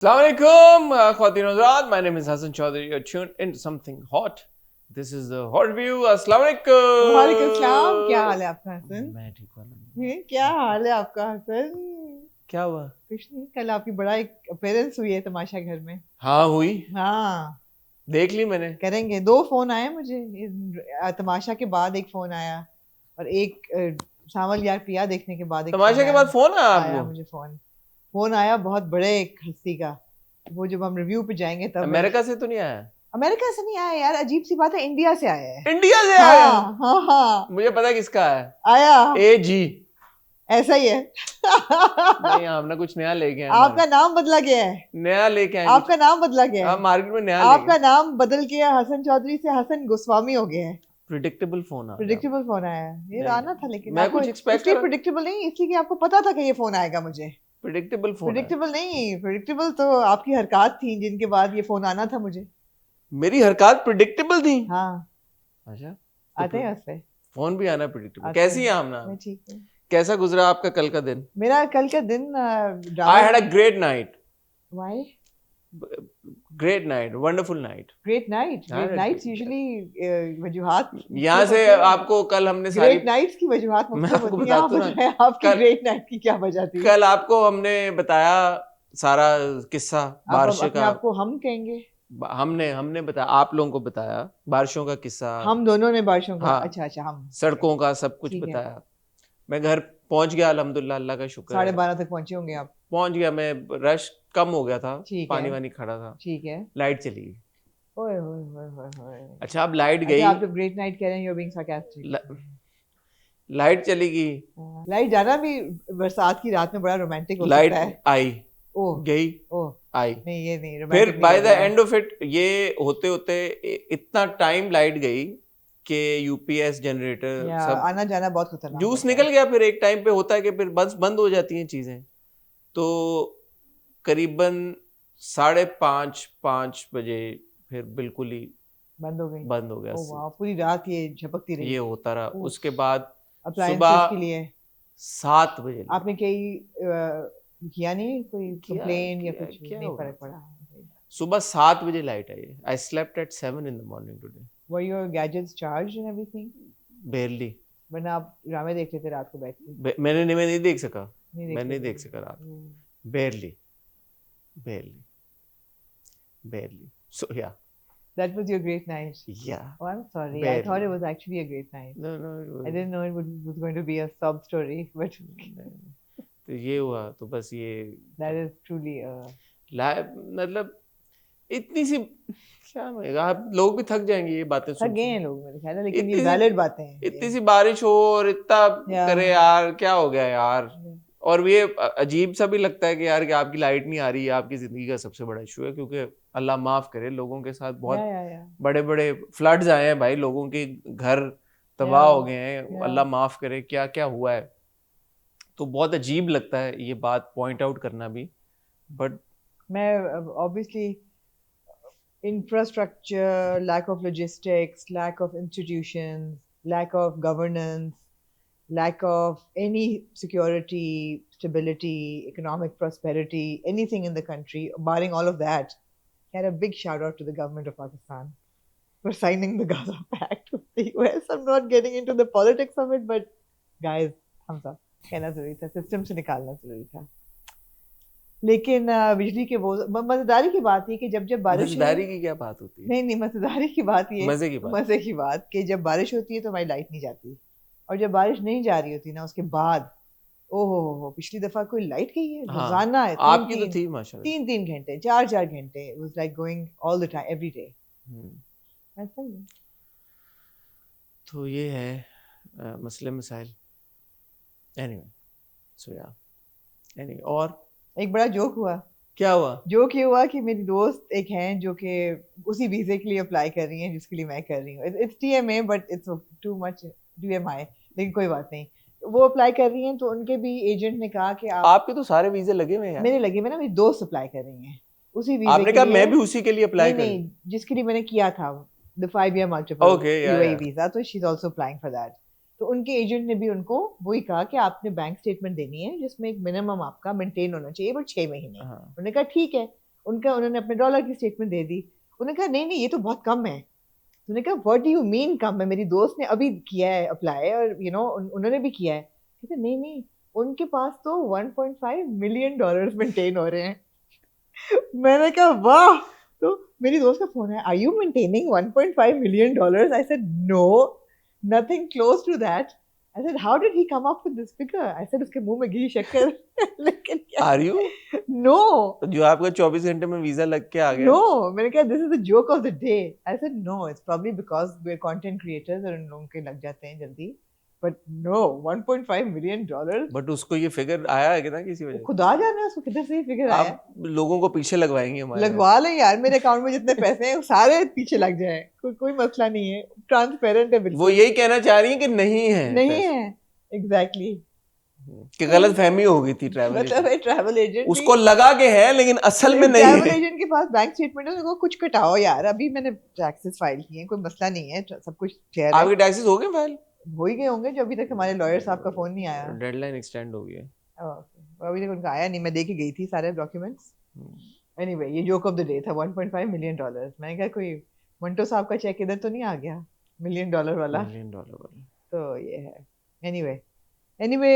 Assalamualaikum, Khwateen and Hazrat. My name is Hassan Chaudhary. You're tuned into something hot. This is the hot review. Assalamualaikum. वालेकुम सलाम। क्या हाल है आपका हसन? मैं ठीक हूँ। क्या हाल है आपका हसन? क्या हुआ? कुछ नहीं, कल आपकी बड़ा एक अपीयरेंस हुई है तमाशा घर में। हाँ हुई, हाँ देख ली मैंने। करेंगे। 2 फोन आए मुझे तमाशा के बाद, एक फोन आया और एक सावल यार पिया देखने के बाद एक तमाशा के बाद फोन आया आया आपको? मुझे फोन आया बहुत बड़े एक हस्ती का। वो जब हम रिव्यू पे जाएंगे तब। अमेरिका से तो नहीं आया? अमेरिका से नहीं आया यार, अजीब सी बात है, इंडिया से आया है। इंडिया से आया? हाँ हाँ हाँ मुझे पता है किसका है। आया AG। ऐसा ही है। नहीं, हमने कुछ नया लेके आए। आपका नाम बदला गया है। नया लेके आए। आपका नाम बदला गया है। आप मार्केट में नया आपका नाम बदल के हसन चौधरी से हसन गोस्वामी हो गया है। प्रिडिक्टेबल फोन प्रिडिक्टेबल फोन आया है। ये आना था, लेकिन मैं कुछ एक्सपेक्ट कर। प्रिडिक्टेबल नहीं, इसलिए कि आपको पता था कि ये फोन आएगा मुझे। Predictable phone. प्रिडिक्टेबल नहीं, प्रिडिक्टेबल तो आपकी हरकत थी जिनके बाद ये फोन आना था मुझे। मेरी हरकत प्रिडिक्टेबल थी? हाँ अच्छा, आते हैं उससे। फोन भी आना प्रिडिक्टेबल। कैसी है आमना? मैं ठीक हूँ। कैसा गुजरा आपका कल का दिन? मेरा कल का दिन I had a great night. Why? Great night, wonderful night. Great nights usually वजूहात। यहाँ से आपको कल हमने सारी ग्रेट नाइट्स की वजूहात मैं मुख्तलिफ आपको होती हैं। बताता हूँ ना, आपकी ग्रेट नाइट की क्या वजह थी? कल आपको हमने बताया सारा किस्सा बारिश का। आपको हम कहेंगे? हमने बताया, आप लोगों को बताया बारिशों का किस्सा। हम दोनों ने बारिशों का। हाँ, अच्छा हम सड़कों का सब कुछ बताया। मैं घर पहुंच गया, अल्हम्दुलिल्लाह, अल्लाह का शुक्र है। 12:30 तक पहुंचे होंगे आप? पहुंच गया मैं, रश कम हो गया था, पानी वानी खड़ा था। ठीक है। लाइट चली गई। ओए ओए ओए ओए। अच्छा, अब लाइट गई। आप जब ग्रेट नाइट कह रहे हैं, you are being sarcastic. Light चली गई। लाइट जाना भी बरसात की रात में बड़ा रोमांटिक हो सकता है। लाइट आई, गई, आई। नहीं ये नहीं फिर by the end of it, ये होते होते इतना टाइम लाइट गई कि यूपीएस जनरेटर सब आना जाना बहुत खतरनाक। जूस निकल गया। फिर एक टाइम पे होता है कि फिर बस बंद हो जाती हैं चीजें। तो करीबन 5:30 बजे फिर बिल्कुल ही बंद हो गया। पूरी रात ये झपकती रही, ये होता रहा। उसके बाद सुबह के लिए 7 बजे आपने किया नहीं, कोई कंप्लेन या कुछ? नहीं फर्क पड़ा। सुबह 7 बजे light I. I slept at 7 in the morning today. Were your gadgets charged and everything? Barely. वरना आप ड्रामे देख लेते रात को बैठ के? मैं नहीं देख सका। मैं नहीं देख सका रात। Barely. So yeah. That was your great night. Yeah. Oh, I'm sorry. Barely. I thought it was actually a great night. No. I didn't know it was going to be a sob story, but तो ये हुआ, तो बस ये that is truly मतलब इतनी सी, क्या होगा, आप लोग भी थक जाएंगे ये बातें सुन। थक गए हैं लोग मेरे ख्याल है, लेकिन ये वैलिड बातें हैं। इतनी सी बारिश हो और इतना करे यार, क्या हो गया यार। और ये अजीब सा भी लगता है कि यार कि आपकी लाइट नहीं आ रही है, आपकी जिंदगी का सबसे बड़ा इशू है। क्योंकि अल्लाह माफ करे, लोगों के साथ बहुत बड़े बड़े फ्लड्स आए हैं भाई, लोगों के घर तबाह हो गए हैं। अल्लाह माफ करे, क्या क्या हुआ है। तो बहुत अजीब लगता है ये बात पॉइंट आउट करना भी। बट मैं obviously infrastructure, lack of logistics, lack of institutions, lack of governance, lack of any security, stability, economic prosperity, anything in the country, barring all of that, had a big shout out to the government of Pakistan for signing the Gaza Pact with the US. I'm not getting into the politics of it, but guys, thumbs up. कहना जरूरी था, system से निकालना जरूरी था। लेकिन बिजली के वो मजेदारी की बात है कि जब बारिश, मजेदारी की क्या बात होती है? नहीं मजेदारी की बात ये, मजे की बात कि जब बारिश होती है तो हमारी लाइट नहीं जाती, और जब बारिश नहीं जा रही होती ना उसके बाद, ओहो पिछली दफा कोई लाइट गई है रोजाना है। आपकी तो थी माशाल्लाह 3 घंटे 4 घंटे, it was like going all the time every day. ऐसा ही। तो ये है मसले मसाइल। एनीवे, सो या एनीवे। और एक बड़ा जोक हुआ। क्या हुआ? जोक ये हुआ कि मेरी दोस्त एक हैं जो कि उसी वीजे के लिए अप्लाई कर रही हैं जिसके लिए मैं कर रही हूँ। It's TMA but it's too much DMI, लेकिन कोई बात नहीं। वो अप्लाई कर रही हैं तो उनके भी एजेंट ने कहा कि आपके तो सारे वीजे लगे हुए हैं। मेरे लगे हुए ना, मेरी दोस्त अप्लाई कर रही हैं उसी वीजे। आपने कहा मैं भी उसी के लिए अप्लाई कर? नहीं, जिसके लिए मैंने किया था, the 5 year multiple UAE visa, तो she is also applying for that. तो उनके एजेंट ने भी उनको वही कहा कि आपने बैंक स्टेटमेंट देनी है जिसमें एक मिनिमम आपका मेंटेन होना चाहिए, बट 6 महीने। उन्होंने कहा ठीक है, उन्होंने अपने डॉलर की स्टेटमेंट दे दी। उन्होंने कहा नहीं ये तो बहुत कम है। उन्होंने कहा व्हाट डू यू मीन कम है, मेरी दोस्त ने अभी किया है अप्लाई और उन्होंने भी किया है। कहते नहीं उनके पास तो 1.5 मिलियन डॉलर्स मेंटेन हो रहे हैं। मैंने कहा वाह। तो मेरी दोस्त का फोन है, are you maintaining 1.5 million dollars? I said no, nothing close to that. I said, how did he come up with this figure? I said, उसके मुंह में घी शक्कर। लेकिन क्या? Are you? No. जो आपका 24 घंटे में वीजा लग के आ गया? No, मैंने कहा this is the joke of the day. I said no, it's probably because we're content creators और उन लोगों के लग जाते हैं जल्दी। But no, 1.5 million dollars. But उसको ये फिगर आया है कितना किसी वजह? खुदा जाने उसको किधर से ये फिगर आया। आप लोगों को पीछे लगवाएंगे हमारे। लगवा लें यार, मेरे अकाउंट में जितने पैसे हैं सारे पीछे लग जाएं, कोई मसला नहीं है, ट्रांसपेरेंट है बिल्कुल। वो यही कहना चाह रही है कि नहीं है। नहीं है, एग्जैक्टली। कि गलत फहमी हो गई थी ट्रैवल मतलब है ट्रैवल एजेंट उसको लगा के है लेकिन असल में नहीं है। ट्रैवल एजेंट के पास बैंक स्टेटमेंट है, उनको कुछ कटाओ यार, अभी मैंने टैक्सेस फाइल किए हैं, कोई मसला नहीं है, सब कुछ क्लियर है। आपके टैक्सेस हो गए फाइल? हो ही गए होंगे, जो अभी तक हमारे लॉयर साहब का फोन नहीं आया। डेडलाइन एक्सटेंड हो गई है। अभी तक उनका आया नहीं, मैं देके गई थी सारे डॉक्यूमेंट्स। एनीवे, ये जोक ऑफ द डे था 1.5 मिलियन डॉलर। मैंने कहा कोई मंटो साहब का चेक इधर तो नहीं आ गया $1 मिलियन वाला? $1 मिलियन वाला तो ये है। एनीवे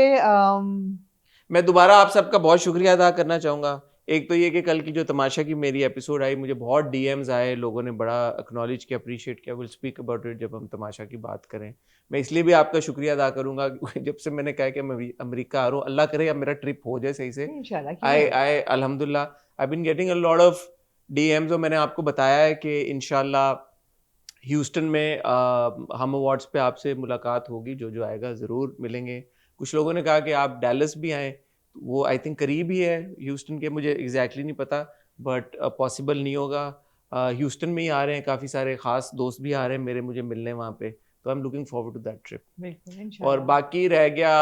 मैं दोबारा आप सबका बहुत शुक्रिया अदा करना चाहूँगा। एक तो ये कि कल की जो तमाशा की मेरी एपिसोड आई, मुझे बहुत डीएम्स आए, लोगों ने बड़ा एक्नॉलेज किया, अप्रिशिएट किया। विल स्पीक अबाउट इट जब हम तमाशा की बात करें। मैं इसलिए भी आपका शुक्रिया अदा करूँगा जब से मैंने कहा कि मैं अमेरिका आ रहा हूँ, अल्लाह करे अब मेरा ट्रिप हो जाए सही से। आई अल्हम्दुलिल्लाह I been getting a lot of DMs और मैंने आपको बताया है कि इंशाल्लाह ह्यूस्टन में हम अवार्ड्स पे आपसे मुलाकात होगी, जो आएगा ज़रूर मिलेंगे। कुछ लोगों ने कहा कि आप डैलस भी आएँ, वो आई थिंक करीब ही है ह्यूस्टन के, मुझे एग्जैक्टली नहीं पता, बट पॉसिबल नहीं होगा। ह्यूस्टन में ही आ रहे हैं, काफ़ी सारे ख़ास दोस्त भी आ रहे हैं मेरे मुझे मिलने वहाँ पे, तो I am looking forward to that trip. और बाकी रह गया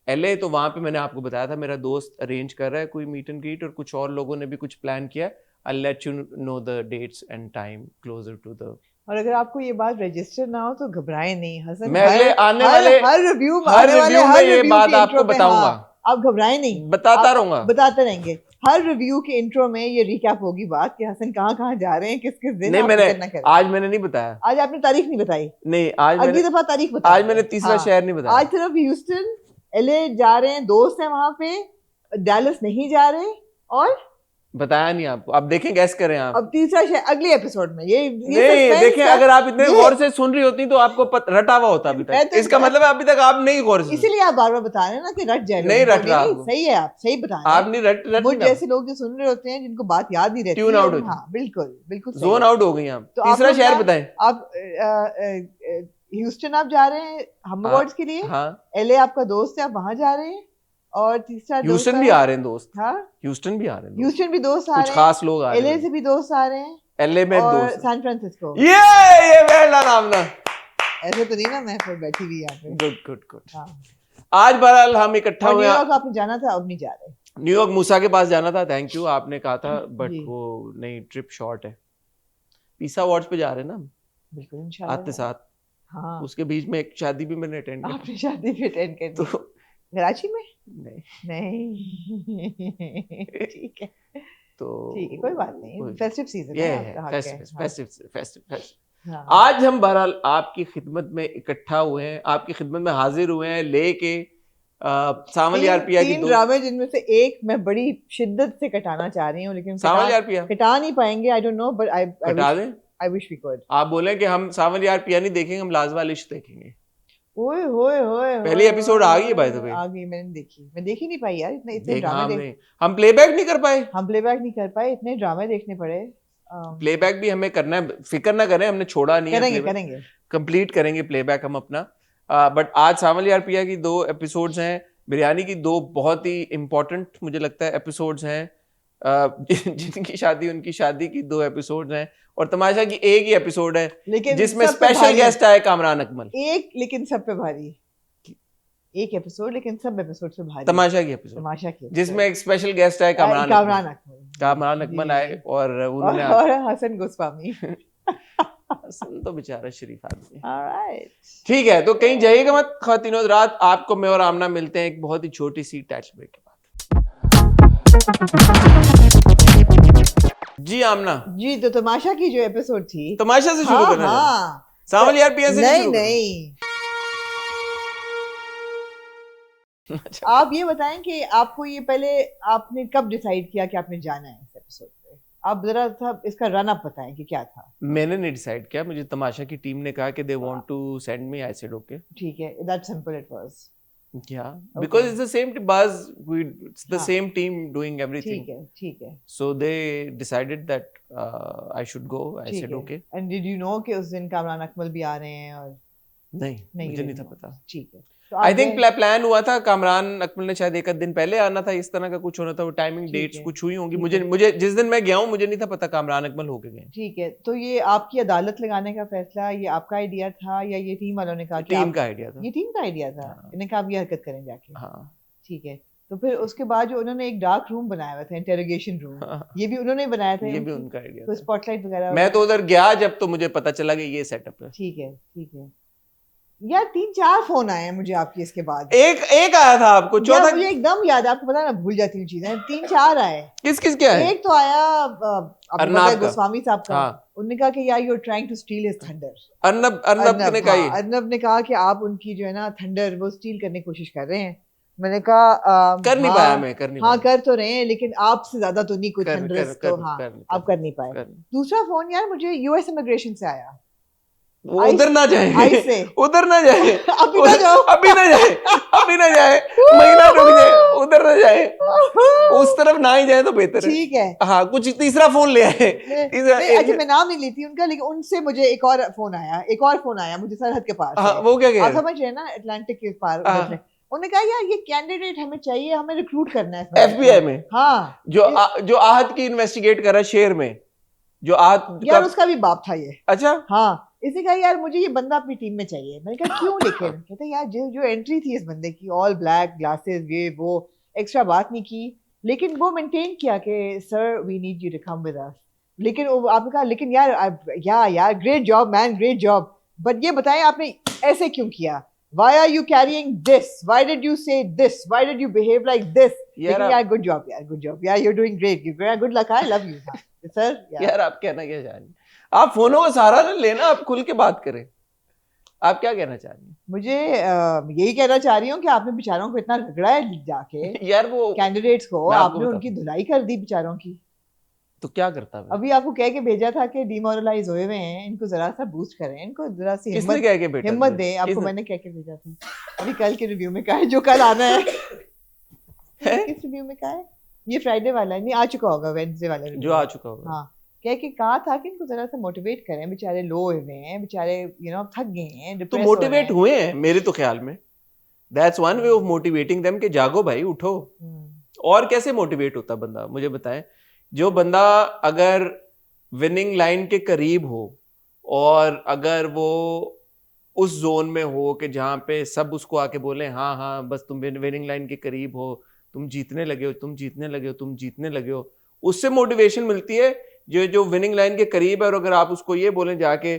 LA, तो वहाँ पे मैंने आपको बताया था मेरा दोस्त अरेंज कर रहा है कोई मीट एंड ग्रीट, और कुछ और लोगों ने भी कुछ प्लान किया। I'll let you know the dates and time closer to the। और अगर आपको ये बात रजिस्टर ना हो तो घबराएं नहीं हसन, मैं आने वाले हर रिव्यू में ये बात आपको बताऊंगा। आप घबराएं नहीं, बताता रहूंगा, बताते रहेंगे। हर रिव्यू के इंट्रो में ये रिकैप होगी बात कि हसन कहाँ जा रहे हैं, किस दिन। नहीं, आज मैंने नहीं बताया। आज आपने तारीख नहीं बताई? नहीं, आज अगली दफा तारीख बताई। आज मैंने तीसरा शहर नहीं बताया। आज सिर्फ ह्यूस्टन, LA जा रहे हैं, दोस्त है वहां पे, डैलस नहीं जा रहे, और बताया नहीं आपको। अब देखें, गैस करें आप। अब तीसरा शहर अगले एपिसोड में। ये नहीं देखें, अगर आप इतने गौर से सुन रही होती तो आपको रटा हुआ होता अभी तक। इसका मतलब है अभी तक आप नहीं गौर से, इसीलिए आप बार बार बता रहे हैं ना कि रट जाए। नहीं रट रहा। सही है, आप सही बता रहे हैं। आप नहीं रट मुझ जैसे लोग जो सुन रहे होते हैं, जिनको बात याद नहीं रहती, ट्यून आउट। हाँ बिल्कुल बिल्कुल जोन आउट हो गई आप। तीसरा शहर बताएं आप। ह्यूस्टन आप जा रहे हैं हम अवार्ड्स के लिए। हाँ। LA आपका दोस्त है, आप वहां जा रहे हैं। और तीसरा ह्यूस्टन भी आ रहे हैं दोस्त। हाँ, ह्यूस्टन भी आ रहे हैं, ह्यूस्टन भी दोस्त आ रहे हैं, कुछ खास लोग आ रहे हैं, LA से भी दोस्त आ रहे हैं, LA में और दोस्त, सैन फ्रांसिस्को। ये वेला नाम ना, ऐसे तो नहीं ना मैं फिर बैठी हुई यहाँ पे। गुड। हाँ, आज बहरहाल हम इकट्ठा हुए। न्यूयॉर्क आपने जाना था, अब नहीं जा रहे? न्यूयॉर्क मूसा के पास जाना था, थैंक यू, आपने कहा था, बट वो नहीं, ट्रिप शॉर्ट है। पीसा अवार्ड्स पे जा रहे हैं ना, बिल्कुल इंशाल्लाह आते साथ। हाँ, उसके बीच में एक शादी भी मैंने अटेंड की। आपने शादी भी अटेंड की? तो कराची में? नहीं ठीक है, तो ठीक है, कोई बात नहीं, फेस्टिव सीजन है, फेस्टिव। आज हम बहरहाल आपकी खिदमत में इकट्ठा हुए हैं, आपकी खिदमत में हाजिर हुए हैं लेके सावल यार पिया की 3 ड्रामे, जिनमें से एक मैं बड़ी शिद्दत से कटाना चाह रही हूँ, लेकिन सावल यार पिया कटा नहीं पाएंगे। I don't know, but I wish we could. आप बोले कि हम सावल यार पिया नहीं देखेंगे, हम लाजवाल इश्क देखेंगे। ओए होए होए, पहली एपिसोड आ गई है, बाय द वे आ गई, मैंने देखी, मैं देख ही नहीं पाई यार, इतने ड्रामे हम प्लेबैक नहीं कर पाए, इतने ड्रामे देखने पड़े। प्लेबैक भी हमें करना है, फिक्र ना करें, हमने छोड़ा नहीं है, करेंगे कंप्लीट करेंगे प्लेबैक हम अपना। बट आज सावल यार पिया की 2 एपिसोड्स हैं, बिरयानी की 2 बहुत ही इंपॉर्टेंट मुझे लगता है एपिसोड्स हैं, जिनकी शादी उनकी शादी की 2 एपिसोड्स हैं, और तमाशा की एक ही एपिसोड है, लेकिन जिसमें स्पेशल गेस्ट आए कामरान अकमल। एक, लेकिन सब पे भारी, एक एपिसोड, लेकिन सब एपिसोड से भारी तमाशा की एपिसोड, जिसमें एक स्पेशल गेस्ट आए कामरान अकमल आए, और उन्होंने और हसन गोस्वामी। हसन तो बेचारा शरीफ आदमी। ऑलराइट, ठीक है, तो कहीं जाइएगा मत ख्वातीन और रात, आपको मैं और आमना मिलते हैं एक बहुत ही छोटी सी टैच ब्रेक के बाद। आमना जी, तो तमाशा की जो एपिसोड थी, तमाशा से शुरू करना हाँ, सावल यार पीएस से नहीं शुरू करना। नहीं, अच्छा, आप ये बताएं कि आपको ये पहले आपने कब डिसाइड किया कि आपने जाना है इस एपिसोड पे? आप जरा सा इसका रन अप बताएं कि क्या था। मैंने नहीं डिसाइड किया, मुझे तमाशा की टीम ने कहा कि they want to send me, I said okay. ठीक है, that simple it was. Yeah, because it's the same buzz. It's the हाँ, same team doing everything. ठीक है, So they decided that I should go. I ठीक said है। okay. And did you know कि उस दिन कामरान अकमल भी आ रहे हैं? और नहीं, नहीं, मुझे you नहीं था didn't know. पता। ठीक है, तो आई आप थिंक गए, प्लान हुआ था, कामरान अकमल ने शायद एक आध दिन पहले आना था, इस तरह का कुछ होना था, वो टाइमिंग ठीक डेट्स है, कुछ हुई होंगी। ठीक मुझे है। मुझे जिस दिन मैं गया हूँ मुझे नहीं था पता कामरान अकमल होके गए। ठीक है, तो ये आपकी अदालत लगाने का फैसला ये आपका आइडिया था या ये टीम वालों ने कहा कि टीम आप, का आइडिया था। ये टीम का आइडिया था? हाँ। इन्हें कहा आप ये हरकत करें जाके। हाँ, ठीक है, तो फिर उसके बाद जो उन्होंने एक डार्क रूम बनाया हुआ था, इंटरोगेशन रूम, ये भी उन्होंने बनाया था? ये भी उनका आइडिया कोई था। स्पॉटलाइट वगैरह? मैं तो उधर गया जब तो मुझे पता चला कि ये सेटअप है। ठीक है, ठीक है यार, 3-4 फोन आए हैं मुझे आपके इसके बाद। एक आया था आपको, यार चौथा मुझे एकदम याद है, आपको पता है ना भूल जाती हूँ चीजें। 3-4 आए। किस क्या है? एक तो आया आपको पता अर्नाब है का। गोस्वामी साहब का। हाँ। उन्होंने कहा कि यार you are trying to steal his thunder. Arnab ने कहा ये। अर्नब ने कहा कि आप उनकी जो है ना थंडर वो स्टील करने की कोशिश कर रहे हैं। मैंने कहा कर नहीं हाँ, पाया मैं, कर नहीं हाँ पाया। कर तो रहे हैं, लेकिन आपसे ज्यादा तो नहीं कोई कर- थंडर्स कर- तो कर- हाँ कर- आप कर नहीं पाए। कर- दूसरा फोन यार मुझे यूएस इमिग्रेशन से आया। वो उधर ना जाए, आई से उधर ना जाए, अभी ना जाओ, अभी ना जाए, अभी ना जाए, महीना रुक जाए, उधर ना जाए, उस तरफ ना ही जाए तो बेहतर है। ठीक है। हाँ, कुछ तीसरा फोन ले आए। अच्छा मैं नाम नहीं लेती उनका, लेकिन उनसे मुझे एक और फोन आया मुझे सरहद के पास हाँ, से। वो क्या कह आप रहे? समझ रहे हैं ना, अटलांटिक के पार हाँ। उधर से। उन्होंने कहा यार ये कैंडिडेट हमें चाहिए, हमें रिक्रूट करना है FBI में। हाँ, जो आहत की इन्वेस्टिगेट कर रहा है शेर में, जो आहत यार उसका भी बाप था ये। अच्छा, हाँ, इसने कहा यार मुझे ये बंदा अपनी टीम में चाहिए। मैंने कहा क्यों? लेकिन कहते यार जो एंट्री थी इस बंदे की, ऑल ब्लैक ग्लासेस, ये वो, एक्स्ट्रा बात नहीं की, लेकिन वो मेंटेन किया कि sir we need you to come with us. लेकिन आपने कहा लेकिन यार great job man, great job, but ये बताएं आपने ऐसे क्यों किया? Why are you carrying this? Why did you say this? Why did you behave like this? लेकिन यार good job, यार you're doing great, good luck, I love you sir। यार आप कहना क्या चाह रही हैं? आप फोनों का सहारा ना लेना, आप खुल के बात करें। आप क्या कहना चाह रही हैं? मुझे यही कहना चाह रही हूँ कि आपने बेचारों को इतना रगड़ा है जाके यार वो कैंडिडेट्स को, मैं आपको आपने बताता उनकी धुलाई कर दी बेचारों की। तो क्या करता मैं? अभी आपको कह के भेजा था कि डिमोरलाइज हुए हुए हैं, इनको जरा सा बूस्ट करें, इनको जरा सी किसने कह के भेजा? हिम्मत दें। आपको मैंने कह के भेजा था अभी कल के रिव्यू में, कहा है जो कल आना है। किस रिव्यू में कहा है? ये फ्राइडे वाला है, नहीं आ चुका होगा, वेडनेसडे वाला जो आ चुका होगा। हाँ, कह के कहा था कि इनको जरा सा मोटिवेट करें, बेचारे लो हुए हैं, बेचारे थक गए हैं, तो depressed मोटिवेट हो रहे हुए हैं मेरे तो ख्याल में। That's one way of motivating them कि जागो भाई, उठो। और कैसे मोटिवेट होता बंदा, मुझे बताएं। जो बंदा अगर विनिंग लाइन के करीब हो और अगर वो उस जोन में हो कि जहाँ पे सब उसको आके बोले हाँ हाँ बस तुम विनिंग लाइन के करीब हो, तुम जीतने लगे हो, तुम जीतने लगे हो, तुम जीतने लगे हो, उससे मोटिवेशन मिलती है। जो विनिंग लाइन के करीब है और अगर आप उसको ये बोलें जाके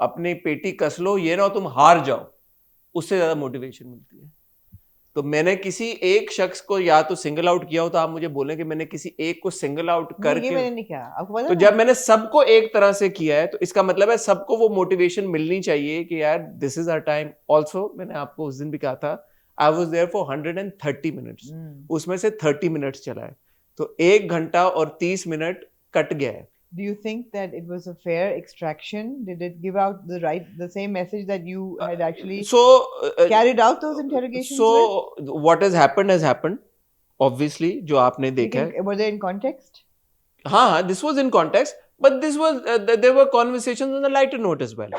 अपनी पेटी कस लो, ये ना हो तुम हार जाओ, उससे ज्यादा मोटिवेशन मिलती है। तो मैंने किसी एक शख्स को या तो सिंगल आउट किया हो, तो आप मुझे बोलें कि मैंने किसी एक को सिंगल आउट करके, मैंने नहीं किया, आपको पता तो है? जब मैंने सबको एक तरह से किया है तो इसका मतलब है सबको वो मोटिवेशन मिलनी चाहिए कि यार this is our time. Also मैंने आपको उस दिन भी कहा था I was there for 130 minutes, उसमें से 30 मिनट्स चला है, तो 1 घंटा और 30 मिनट कट गया है। Do you think that it was a fair extraction? Did it give out the same message that you had actually carried out those interrogations with? what has happened obviously, जो आपने देखा है। Were they in context? हाँ, this was in context, but this was there were conversations on a lighter note as well,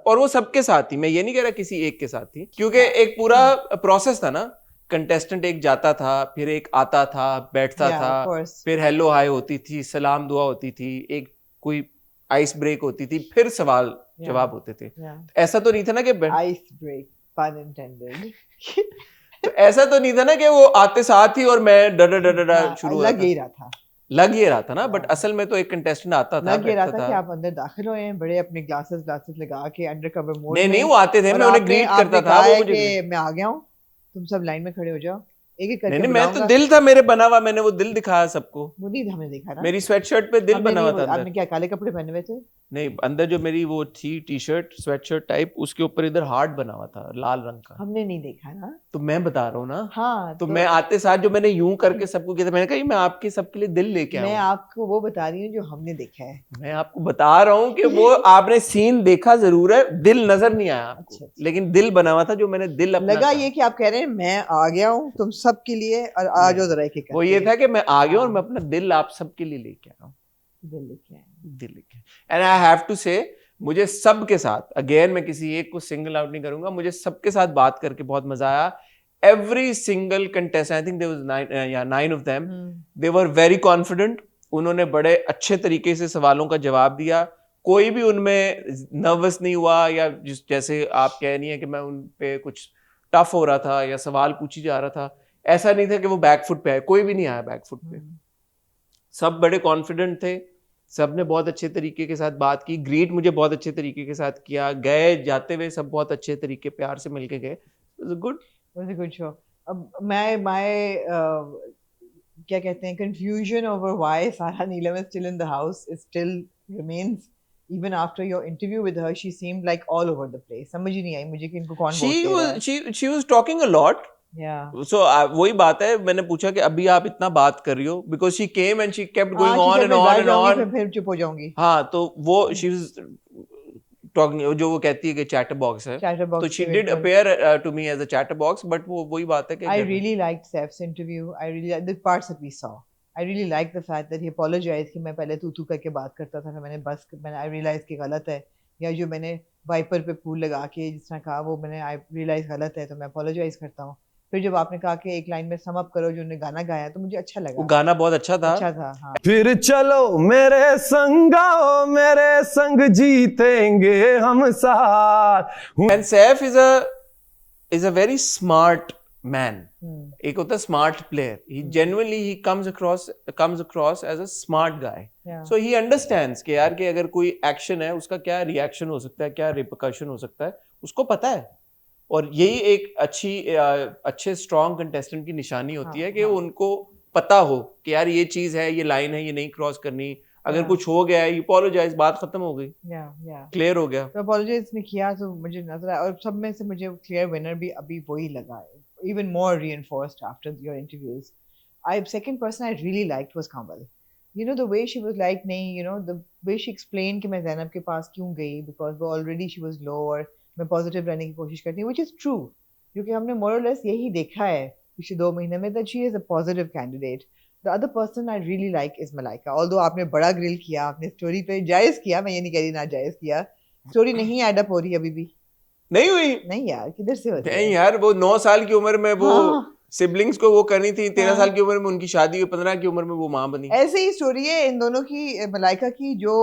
और वो सबके साथ ही, मैं ये नहीं कह रहा किसी एक के साथ ही, क्योंकि एक पूरा प्रोसेस था ना। कंटेस्टेंट एक जाता था, फिर एक आता था, बैठता था, फिर हेलो हाय होती थी, सलाम दुआ होती थी, एक कोई आइस ब्रेक होती थी, फिर सवाल जवाब होते थे। ऐसा तो नहीं था ना कि आइस ब्रेक pun intended। तो ऐसा तो नहीं था ना कि वो आते साथ ही और मैं डर शुरू लग ही रहा था ना। बट असल में तो एक कंटेस्टेंट आता था, लग रहा था कि आप अंदर दाखिल हुए हैं, बड़े अपने ग्लासेस लगा के अंडर कवर मोड नहीं वो आते थे, मैं उन्हें ग्रीट करता था, वो मुझे मैं आ गया हूँ, तुम सब लाइन में खड़े हो जाओ, एक एक नहीं करके नहीं, मैं तो बुलाऊंगा। दिल था मेरे बना हुआ, मैंने वो दिल दिखाया सबको। वो नहीं हमने देखा ना, मेरी स्वेटशर्ट पे दिल हमने बना हुआ नहीं, था अंदर। आपने क्या काले कपड़े पहने हुए थे? नहीं, अंदर जो मेरी वो थी टी शर्ट स्वेटशर्ट टाइप, उसके ऊपर इधर हार्ट बना हुआ था लाल रंग का। हमने नहीं देखा ना। तो मैं बता रहा हूँ ना, हाँ तो मैं आते साथ जो मैंने यूं करके सबको किया था, मैंने कहा ये मैं आपके सबके लिए दिल लेके मैं आया हूँ। आपको वो बता रही हूँ जो हमने देखा है। मैं आपको बता रहा हूँ कि वो आपने सीन देखा जरूर है, दिल नजर नहीं आया आपको। अच्छा, लेकिन दिल बना हुआ था जो मैंने दिल अपना लगा था। ये कि आप कह रहे हैं मैं आ गया हूँ तुम सब के लिए और आ जाओ जरा एक एक वो ये था कि मैं आ गया और हाँ। मैं अपना दिल आप सबके लिए लेके आया हूँ। दिल लेके आए। दिल लेके, एंड आई हैव टू से, मुझे सबके साथ, अगेन मैं किसी एक को सिंगल आउट नहीं करूंगा, मुझे सबके साथ बात करके बहुत मजा आया। Every single contestant, I think there was 9 of them, they were very confident. उन्होंने बड़े अच्छे तरीके से सवालों का जवाब दिया। कोई भी उनमें नर्वस नहीं हुआ, या जैसे आप कह नहीं है कि मैं उन पे कुछ टफ हो रहा था या सवाल पूछी जा रहा था, ऐसा नहीं था कि वो बैकफुट पे आए, कोई भी नहीं आया बैकफुट पे। सब बड़े कॉन्फिडेंट थे, सब ने बहुत अच्छे तरीके के साथ बात की, ग्रीट मुझे बहुत अच्छे तरीके के साथ किया, गए जाते हुए सब बहुत अच्छे तरीके प्यार से मिलके गए। Good, was a good show. अब my क्या कहते हैं confusion over why Sarah Neelam is still in the house is still remains even after your interview with her. She seemed like all over the place. समझ ही नहीं आई मुझे कि इनको कौन वोट दे रहा है. she was talking a lot. Yeah. So वही बात है, मैंने पूछा कि अभी आप इतना बात कर रही हो, because she came and she kept going she on said and मैं on घर and जाऊंगी on. फिर चुप हो जाऊंगी. हाँ, तो वो she was talking, जो वो कहती है कि चैटर बॉक्स है, Chatterbox तो she के did बिल्कुल. appear to me as a chatterbox, but वो वही बात है कि I really liked Saif's interview. I really liked the parts that we saw. I really liked the fact that he apologized कि मैं पहले तू करके बात करता था, मैंने I realized कि गलत है, या जो मैंने वाइपर पे फूल लगा के जिस तरह कहा वो मैंने I realized गलत है, तो मैं apologize करता हूँ. फिर जब आपने कहा कि एक लाइन में सम अप करो जो उन्होंने गाना गाया, तो मुझे अच्छा लगा. वो गाना बहुत अच्छा था। अच्छा था, हाँ. फिर चलो मेरे संग आओ, मेरे संग जीतेंगे हम साथ। And Saif is a very smart man. एक होता है smart player. He genuinely he comes across as a smart guy. Yeah. So he understands कि यार कि अगर कोई action है उसका क्या reaction हो सकता है, क्या repercussion हो सकता है, उसको पता है। और यही एक अच्छे strong contestant की निशानी होती है कि उनको पता हो कि यार ये चीज है, ये लाइन है, ये नहीं क्रॉस करनी, अगर कुछ हो गया है apologize, बात खत्म हो गई, क्लियर हो गया। तो apologize ने किया तो मुझे नजर आया, और सब में से मुझे क्लियर विनर भी अभी वही लगा, even more reinforced after your interviews. Second person I really liked was Kamal. You know the way she was like, नहीं, you know the way she explained कि मैं ज़ैनब के पास क्यों गई, because वो already she was low और मैं positive रहने की कोशिश करती हूँ, which is true, क्योंकि हमने more or less यही देखा है पिछले 2 महीने में, that she is a positive candidate. The other person I really like is Malaika. Although आपने बड़ा ग्रिल किया, आपने स्टोरी पे जायज किया, मैं ये नहीं कह रही ना जायज किया, स्टोरी नहीं ऐड अप हो रही अभी भी। नहीं हुई? नहीं यार, किधर से होती है? नहीं यार, वो 9 साल की उम्र में वो सिबलिंग्स को वो करनी थी, 13 साल की उम्र में उनकी शादी हुई, 15 की उम्र में वो माँ बनी। ऐसे ही स्टोरी है इन दोनों की, मलाइका की जो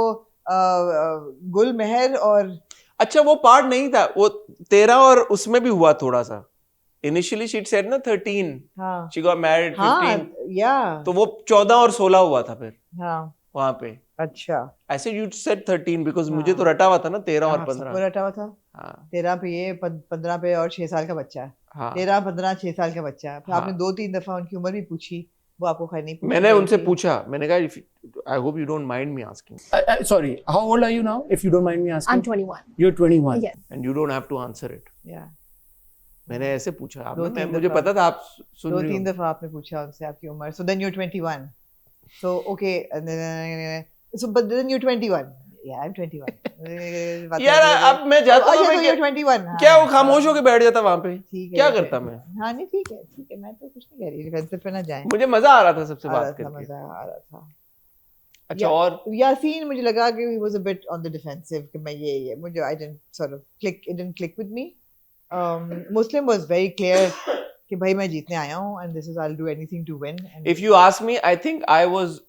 गुल मेहर और, अच्छा वो पार्ट नहीं था, वो 13 और उसमें भी हुआ थोड़ा सा। Initially she said ना 13, हाँ, she got married 15, या तो वो 14 और 16 हुआ था फिर वहां पे। अच्छा, ऐसे you said 13 because मुझे तो रटा हुआ था ना 13 और 15। सबको रटा हुआ था। हाँ 13 पे ये, 15 पे और 6 साल का बच्चा है। हाँ 13, 15, 6 साल का बच्चा है। फिर हाँ। आपने 2-3 दफा उनकी उम्र भी पूछी, वो आपको खैर नहीं पूछी। मैंने उनसे पूछा, मैंने कहा I hope you don't mind me asking. Sorry, how old are you now, if you don't mind me asking? I'm 21. You're 21. Yes. And you don't have to answer it. या मैंने ऐसे पूछा, दो-तीन मुझे दफा। पता था आप सुन रही 2-3 हो। दफा आपने पूछा उनसे आपकी उम्र। So then you're 21. So okay, and then so but then you're 21. Yeah, I'm 21. यार अब मैं जाता अच्छा, हूँ, so you're 21. क्या वो खामोश होके बैठ जाता वहां पे? ठीक है, क्या ठीक है। करता मैं? हाँ नहीं ठीक है, मैं तो कुछ नहीं कह रही, डिफेंसिव पे ना जाएं। मुझे मजा आ रहा था सबसे आ रहा बात था, करके। मजा आ रहा था। अच्छा और यासीन मुझे लगा कि he was a bit on the defensive कि मैं ये मुझे I didn't sort of click, it didn't click with me. Muslim was very clear कि भाई मैं जीतने आया हूँ and this is I'll do anything to win. And if you ask me, I think I was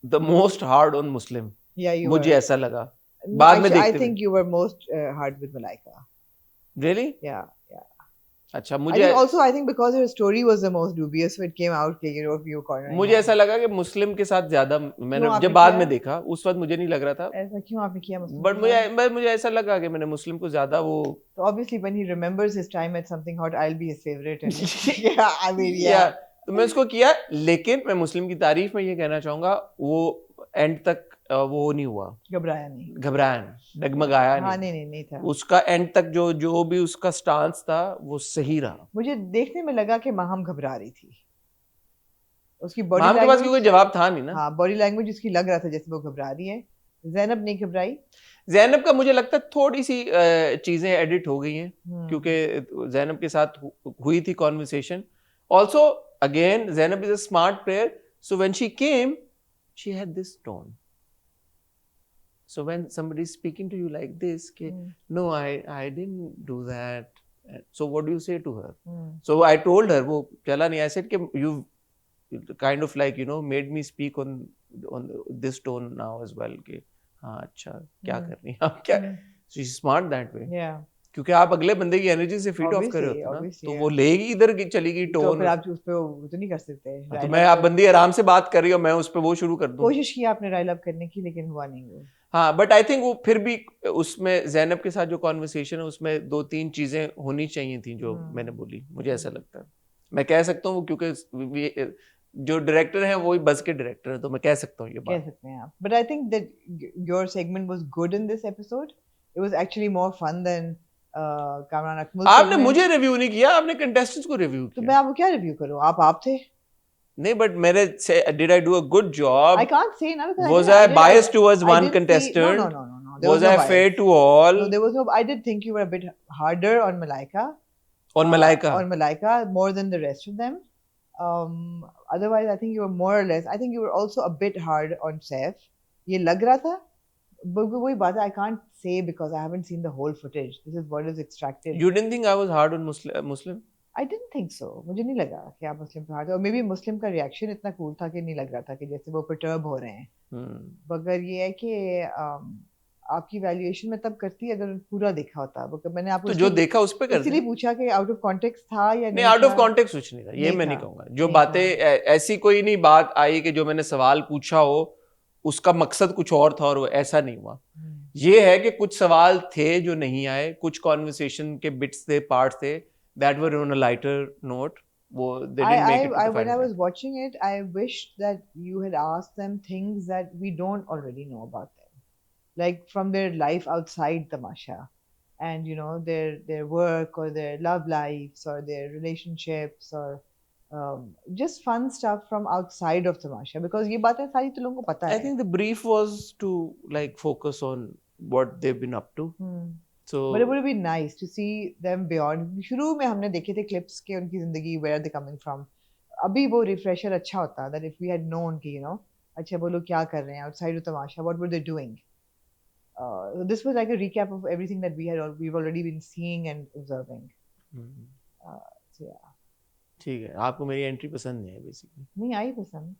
the most hard on Muslim. yeah, you मुझे were. ऐसा लगा। No, बाद में actually, I देखते think you were most hard with Malaika. Really? Yeah. अच्छा I think because her story was the most dubious, so it came out कि you know you cornering. मुझे ऐसा लगा कि मुस्लिम के साथ ज्यादा, मैंने आपने जब बाद किया? में देखा, उस वक्त मुझे नहीं लग रहा था, ऐसा क्यों आपने किया मुस्लिम बट के साथ? मुझे ऐसा लगा कि मैंने मुस्लिम को ज्यादा वो So obviously when he remembers his time at something hot, I'll be his favorite. And yeah, I mean yeah. तो मैं उसको किया, लेकिन मैं मुस्लिम की तारीफ में ये कहना चाहूंगा वो एंड तक वो नहीं हुआ, घबराया नहीं, डगमगाया हाँ नहीं, नहीं था। उसका एंड तक जो भी उसका स्टांस था वो सही रहा। मुझे देखने में लगा कि माहम घबरा रही थी, उसकी बॉडी माम के पास कोई जवाब था नहीं ना। हाँ, बॉडी लैंग्वेज उसकी लग रहा था जैसे वो घबरा रही है। ज़ैनब नहीं घबराई। ज़ैनब का मुझे लगता है थोड़ी सी चीजें एडिट हो गई हैं, क्योंकि ज़ैनब के साथ हुई थी conversation. Also again Zainab is a smart player, so when she came she had this tone, so when somebody is speaking to you like this कि no I didn't do that, so what do you say to her? So I told her, वो चला नहीं, I said कि you kind of like made me speak on this tone now as well कि हाँ अच्छा क्या कर रही हैं आप, क्या she's smart that way, yeah, क्योंकि आप अगले बंदे की एनर्जी से फीड ऑफ कर रहे होते ना, तो वो लेगी इधर की चलेगी तो टोन, फिर आप उस पे वो तो नहीं कर सकते। तो मैं आप बंदी आराम से बात कर रही हो, मैं उस पे वो शुरू कर दूं। कोशिश की आपने राइल अप करने की, लेकिन हुआ नहीं वो। हाँ, बट आई थिंक वो फिर भी उसमें ज़ैनब के साथ जो कॉन्वर्सेशन है उसमें 2-3 चीजें होनी चाहिए थी जो मैंने बोली, मुझे ऐसा लगता है। मैं कह सकता हूँ क्योंकि जो डायरेक्टर हैं वो ही बस के डायरेक्टर हैं, तो मैं कह सकता हूँ ये बात। कह सकते हैं आप। But I think that your segment was good in this episode, it was actually more fun then Kamran Akmal. आपने मुझे रिव्यू नहीं किया, आपने कंटेस्टेंट्स को रिव्यू तो किया। मैं आपको क्या रिव्यू करूं, आप थे। नहीं, बट मेरे did I do a good job? I can't say now because Was I biased towards one contestant? No. There Was no I bias. fair to all? No, there was no. I did think you were a bit harder on Malaika. On Malaika? On Malaika more than the rest of them. Otherwise, I think you were more or less. I think you were also a bit hard on Saif. ये लग रहा था, वही बात है, I can't say because I haven't seen the whole footage. This is what is extracted. You didn't think I was hard on Muslim? I didn't think so. मुझे नहीं लगा कि आप मुस्लिम पे हार्ड, और मे बी मुस्लिम का रिएक्शन इतना cool था कि नहीं लग रहा था कि जैसे वो परटर्ब हो रहे हैं। मगर ये है कि आपकी वैल्यूएशन में तब करती अगर पूरा देखा होता। मैंने आपको तो जो देखा उस पे कर इसलिए पूछा कि आउट ऑफ कॉन्टेक्स्ट था या नहीं। आउट ऑफ कॉन्टेक्स्ट कुछ नहीं था, ये मैं नहीं कहूंगा। जो बातें ऐसी कोई नहीं बात आई कि जो मैंने सवाल पूछा हो उसका मकसद कुछ और था और वो ऐसा नहीं हुआ। ये है कि कुछ सवाल थे जो नहीं आए, कुछ कॉन्वर्सेशन के बिट्स थे, पार्ट्स थे that were on a lighter note. They didn't make it to the when I final. was watching it, I wished that you had asked them things that we don't already know about them, like from their life outside Tamasha, and their work or their love lives or their relationships or just fun stuff from outside of Tamasha, because ये बातें सारी तो लोगों को पता है. I think the brief was to like focus on what they've been up to. So, but it would have been nice to see them beyond. शुरू में हमने देखे थे clips के उनकी जिंदगी, where they're coming from. अभी वो refresher अच्छा होता, that if we had known कि अच्छा वो लोग क्या कर रहे हैं outside of Tamasha, what were they doing? This was like a recap of everything that we've already been seeing and observing. So yeah. ठीक है, आपको मेरी एंट्री पसंद नहीं है बेसिकली? नहीं आई पसंद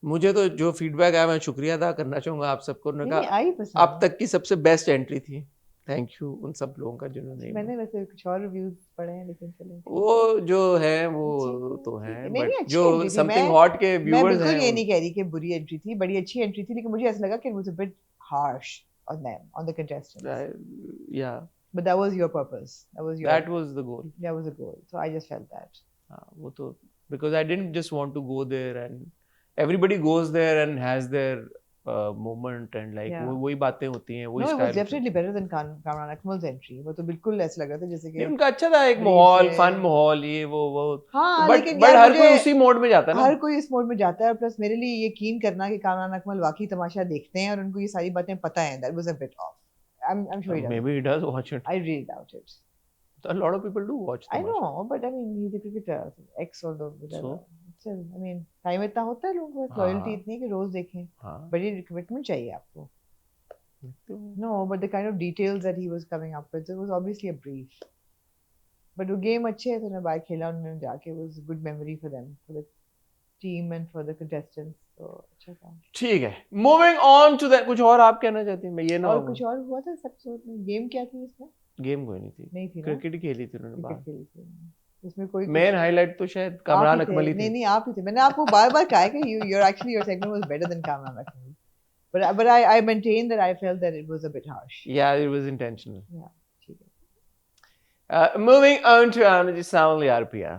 मुझे, तो जो फीडबैक आया मैं शुक्रिया अदा करना चाहूंगा आप सबको। आई पसंद, अब तक की सबसे बेस्ट एंट्री थी। थैंक यू उन सब लोगों का जिन्होंने, मैंने वैसे कुछ और रिव्यूज पढ़े हैं लेकिन चलो वो जो है वो तो है, बट जो समथिंग हॉट के व्यूअर्स हैं, मैं बिल्कुल ये नहीं कह रही कि बुरी एंट्री थी, बड़ी अच्छी एंट्री थी, लेकिन मुझे ऐसा लगा कि it was a bit harsh on them, on the contestants. Yeah, but that was your purpose, that was the goal. That was the goal, so I just felt that. वो तो because I didn't just want to go there, and everybody goes there and has their moment and like वही बातें होती हैं, वही style. No, it was definitely better than Kamran Akmal's entry. वो तो बिल्कुल ऐसा लग रहा था जैसे कि उनका अच्छा था, एक माहौल, फन माहौल, ये वो हाँ, बट हर कोई उसी मोड में जाता है ना, हर कोई इस मोड में जाता है। प्लस मेरे लिए यकीन करना कि कामरान अकमल वाकई तमाशा देखते हैं और उनको ये सारी बातें पता हैं, that was a bit off. I'm sure he does. Maybe he does watch it. I really doubt it. A lot of people do watch Tamasha. I know, but I mean he's a cricketer, ex or whatever. So I mean time इतना होता है लोगों को, loyalty इतनी कि रोज देखें, बड़ी commitment चाहिए आपको. No, but the kind of details that he was coming up with, it was obviously a brief. But वो गेम अच्छे है, तो उन्होंने बाहर खेला, उन्होंने जाके, was a good memory for them, for the team and for the contestants. तो अच्छा था. ठीक है. Moving on to that, कुछ और आप कहना चाहते हैं? मैं ये ना और कुछ और हुआ था इस एपिसोड में? गेम क्या थी इसमें? गेम कोई नहीं थी. नहीं थी. क्रिकेट खेली थी उन्होंने बाहर. खेली थी. इसमें कोई मेन हाईलाइट तो शायद कामरान अकमल ही थे. नहीं आप ही थे. मैंने आपको बार-बार कहा है कि your segment was better than Kamran Akmal. But I maintain that I felt that it was a bit harsh. Yeah, it was intentional. Yeah, ठीक है. Moving on to Anand Samli RPR.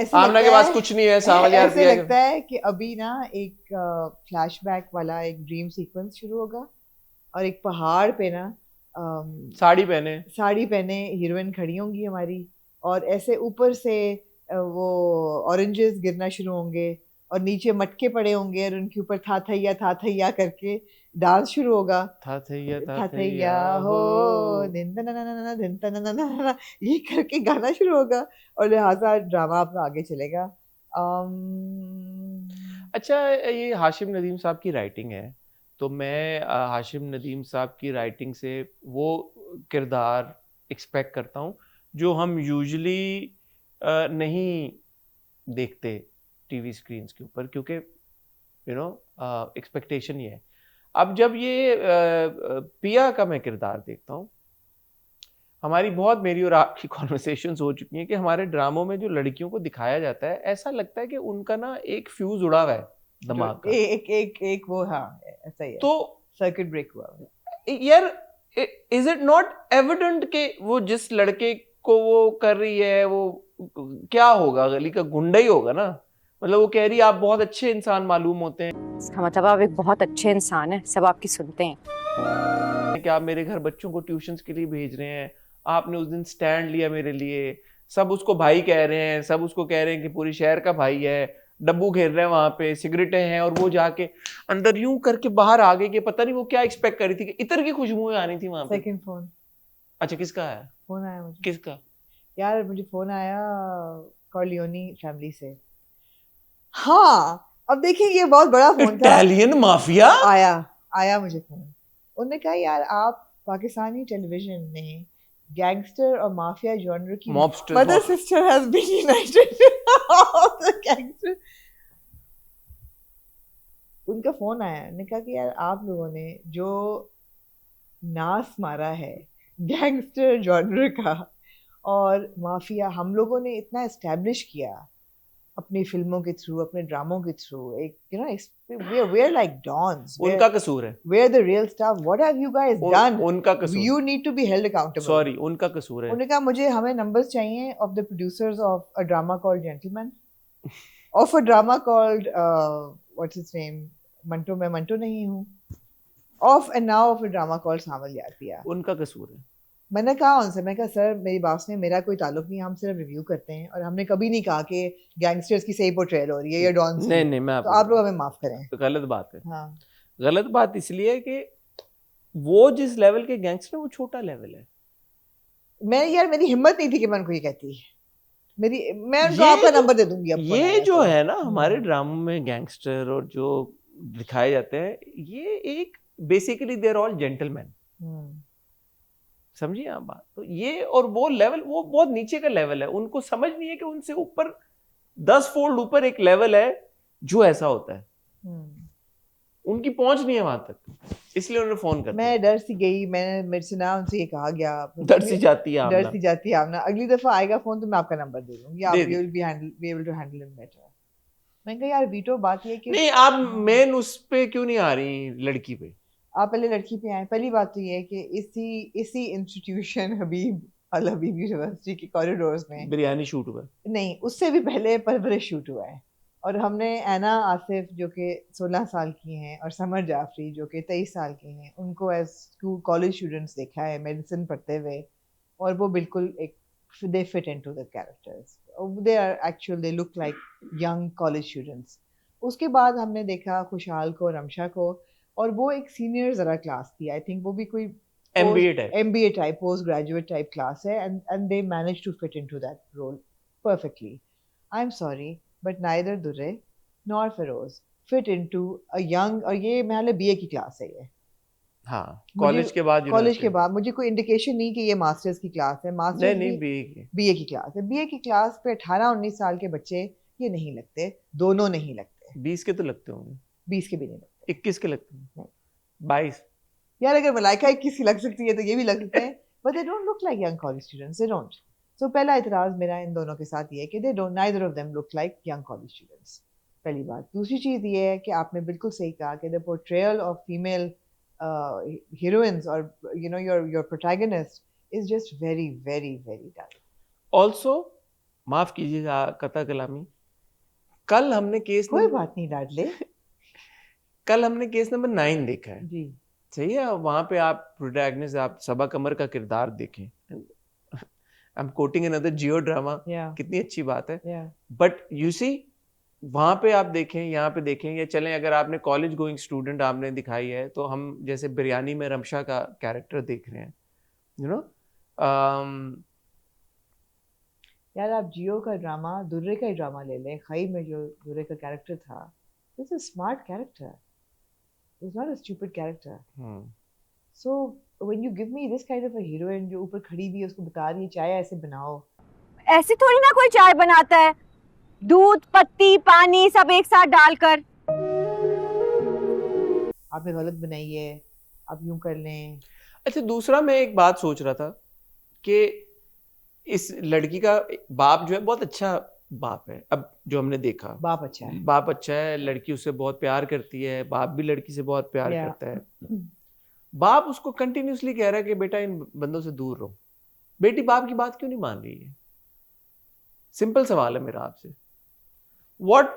ऐसे आमना लगता के पास है- कुछ नहीं है, सावल यार ऐसे पिया लगता है कि अभी ना एक फ्लैशबैक वाला एक ड्रीम सीक्वेंस शुरू होगा और एक पहाड़ पे ना साड़ी पहने। साड़ी पहने हीरोइन खड़ी होंगी हमारी, और ऐसे ऊपर से वो ऑरेंजेस गिरना शुरू होंगे और नीचे मटके पड़े होंगे और उनके ऊपर था थैया करके डांस शुरू होगा। था थैया थैया हो दिन तननननन, दिन तननननन, ये करके गाना शुरू होगा और लिहाजा ड्रामा अपना आगे चलेगा। अच्छा, ये हाशिम नदीम साहब की राइटिंग है, तो मैं हाशिम नदीम साहब की राइटिंग से वो किरदार एक्सपेक्ट करता हूँ जो हम यूजुअली नहीं देखते टीवी स्क्रीन्स के ऊपर, क्योंकि एक्सपेक्टेशन ये है। अब जब ये पिया का मैं किरदार देखता हूँ, हमारी बहुत, मेरी और आपकी कॉन्वर्सेशंस हो चुकी हैं कि हमारे ड्रामों में जो लड़कियों को दिखाया जाता है, ऐसा लगता है कि उनका ना एक फ्यूज उड़ा हुआ है दिमाग का। एक वो, हाँ ऐसा ही है, तो सर्किट ब्रेक हुआ। यार, इज इट नॉट एविडेंट कि वो जिस लड़के को वो कर रही है वो क्या होगा, गली का गुंडा ही होगा ना। मतलब वो कह रही है आप बहुत अच्छे इंसान मालूम होते हैं, इसका मतलब आप एक बहुत अच्छे इंसान हैं, सब आपकी सुनते हैं कि आप मेरे घर बच्चों को ट्यूशंस के लिए भेज रहे हैं, आपने उस दिन स्टैंड लिया मेरे लिए, सब उसको भाई कह रहे हैं, सब उसको कह रहे हैं कि पूरी शहर का भाई है, डब्बू खेल रहे हैं वहां पे, सिगरेटें हैं, और वो जाके अंदर यूं करके बाहर आ गए कि पता नहीं वो क्या एक्सपेक्ट कर रही थी कि इतर की खुशबुएं आनी थी वहां पे। सेकंड फोन अच्छा, किसका आया? फोन आया मुझे। किसका? यार मुझे फोन आया कॉर्लियोनी फैमिली से। हाँ, अब देखिए ये बहुत बड़ा फोन था। इटालियन माफिया आया मुझे फोन। उन्होंने कहा यार आप पाकिस्तानी टेलीविजन में गैंगस्टर और माफिया जॉनर की mother sister has been united. Gangster, उनका फोन आया, उन्होंने कहा कि यार आप लोगों ने जो नास मारा है गैंगस्टर जॉनर का और माफिया, हम लोगों ने इतना एस्टैब्लिश किया अपनी फिल्मों के थ्रू, अपने ड्रामों के थ्रू, एक we are like dons, उनका कसूर है, we're the real stuff, what have you guys done? उनका कसूर, you need to be held accountable. Sorry, उनका कसूर है। उन्होंने कहा मुझे, हमें नंबर्स चाहिए of the producers of a drama called Gentleman, of a drama called what's its name, Manto, मैं मंटो नहीं हूँ, of and now of a drama called सावल यार पिया। उनका कसूर है। मैंने कहा उनसे, मैं कहा सर मेरी बात ने मेरा कोई ताल्लुक नहीं, हम सिर्फ रिव्यू करते हैं और हमने कभी नहीं कहा कि गैंगस्टर्स की सही पोर्ट्रेयल हो रही है या डॉन्स की। नहीं, मैं तो आप लोग हमें माफ करें। गलत बात है। हाँ, गलत बात इसलिए है कि वो जिस लेवल के गैंगस्टर, वो छोटा लेवल है। मेरी हिम्मत नहीं थी कि मैं उनको ये कहती, मैं उनको आपका नंबर दे दूंगी। ये जो है ना हमारे ड्रामों में गैंगस्टर और जो दिखाए जाते हैं, ये एक बेसिकली देयर ऑल जेंटलमैन, समझिए आप बात। तो ये और वो लेवल, वो बहुत नीचे का लेवल है, उनको समझ नहीं है कि उनसे ऊपर 10 फोल्ड ऊपर एक लेवल है जो ऐसा होता है, उनकी पहुंच नहीं है वहां तक, इसलिए उन्होंने फोन कर दिया। मैं डर सी गई, मैंने, मेरे से ना उनसे ये कहा गया, डर सी जाती है डर सी जाती है आपना, अगली दफा आएगा फोन तो मैं आपका नंबर दे दूंगी, आप you will be able to handle it better. मैंने कहा यार वीटो, बात ये कि नहीं, आप मेन उस पे क्यों नहीं आ रही, लड़की पे? आप पहले लड़की पे आए। पहली बात तो ये है कि इसी इंस्टीट्यूशन हबीब अल हबीब यूनिवर्सिटी के कॉरिडोर्स में बिरयानी शूट हुआ नहीं, उससे भी पहले परवरिश शूट हुआ है, और हमने ऐना आसिफ जो कि 16 साल की हैं और समर जाफरी जो कि 23 साल की हैं, उनको एज स्कूल कॉलेज स्टूडेंट्स देखा है मेडिसिन पढ़ते हुए, और वो बिल्कुल एक they fit into the characters, they are actual, they look like young college students. उसके बाद हमने देखा खुशहाल को, रमशा को, और वो एक सीनियर ज़रा क्लास थी, आई थिंक वो भी कोई MBA type, post graduate type class है, and they manage to fit into that role perfectly. I'm sorry, but neither Durre nor Feroz fit into a young, और ये महल BA की class है ये। हाँ, कॉलेज के बाद मुझे कोई इंडिकेशन नहीं कि ये मास्टर्स की क्लास है। मास्टर्स नहीं, BA की क्लास है। BA की क्लास पे 18-19 साल के बच्चे ये नहीं लगते, दोनों नहीं लगते। 20 के तो लगते होंगे, 20 के भी नहीं लगते, 21 के लगते हैं, 22। यार अगर मलाइका 21 की लग सकती है तो ये भी लग सकते हैं, but they don't look like young college students, they don't. So पहला इतराज मेरा इन दोनों के साथ ये है कि they don't, neither of them look like young college students, पहली बात। दूसरी चीज़ ये है कि आपने बिल्कुल सही कहा कि the portrayal of female heroines or your protagonist is just very very very dull. Also माफ कीजिएगा कता कलामी, कल हमने केस कोई नंबर बात नहीं लाडले कल हमने केस नंबर 9 देखा है, जी। सही है। वहां पे आप प्रोटैगनिस्ट, आप सबा कमर का किरदार देखें। I am quoting another Jio drama, Yeah. कितनी अच्छी बात है। Yeah. बट यू सी, वहां पे आप देखें, यहाँ पे देखें, या चलें अगर आपने कॉलेज गोइंग स्टूडेंट आपने दिखाई है, तो हम जैसे बिरयानी में रमशा का कैरेक्टर देख रहे हैं, यू नो। यार आप जियो का ड्रामा, दुर्रे का ही ड्रामा ले लें। खई में जो दुर्रे का कैरेक्टर था, this is smart character, is not a stupid character. So when you give me this kind of a heroine जो ऊपर खड़ी हुई है, उसको बता रही है चाय ऐसे बनाओ। ऐसे थोड़ी ना कोई चाय बनाता है, दूध पत्ती पानी सब एक साथ डालकर। आपने गलत बनाई है, आप यूं कर लें। अच्छा, दूसरा मैं एक बात सोच रहा था कि इस लड़की का बाप जो है बहुत अच्छा बाप है। अब जो हमने देखा, बाप अच्छा है। बाप अच्छा है, लड़की उससे बहुत प्यार करती है, बाप भी लड़की से बहुत प्यार Yeah. करता है। बाप उसको कंटिन्यूसली कह रहा है कि बेटा इन बंदों से दूर रहो। बेटी बाप की बात क्यों नहीं मान रही है? सिंपल सवाल है मेरा आपसे। What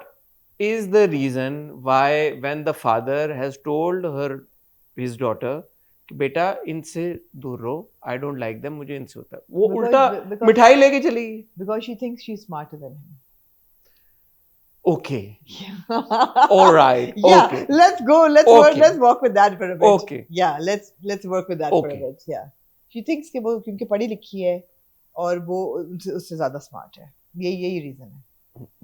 is the reason why when the father has told his daughter कि बेटा इनसे दूर रहो, I don't like them, मुझे इनसे होता है, वो उल्टा मिठाई लेके चली गई। Because she thinks she's smarter than him. Okay. All right. Yeah, Okay. let's go. Okay. Let's walk with that for a bit. Okay. Yeah, let's work with that for a Okay. bit. Yeah. She thinks कि वो क्योंकि पढ़ी लिखी है और वो उससे ज़्यादा स्मार्ट है। यही रीजन है।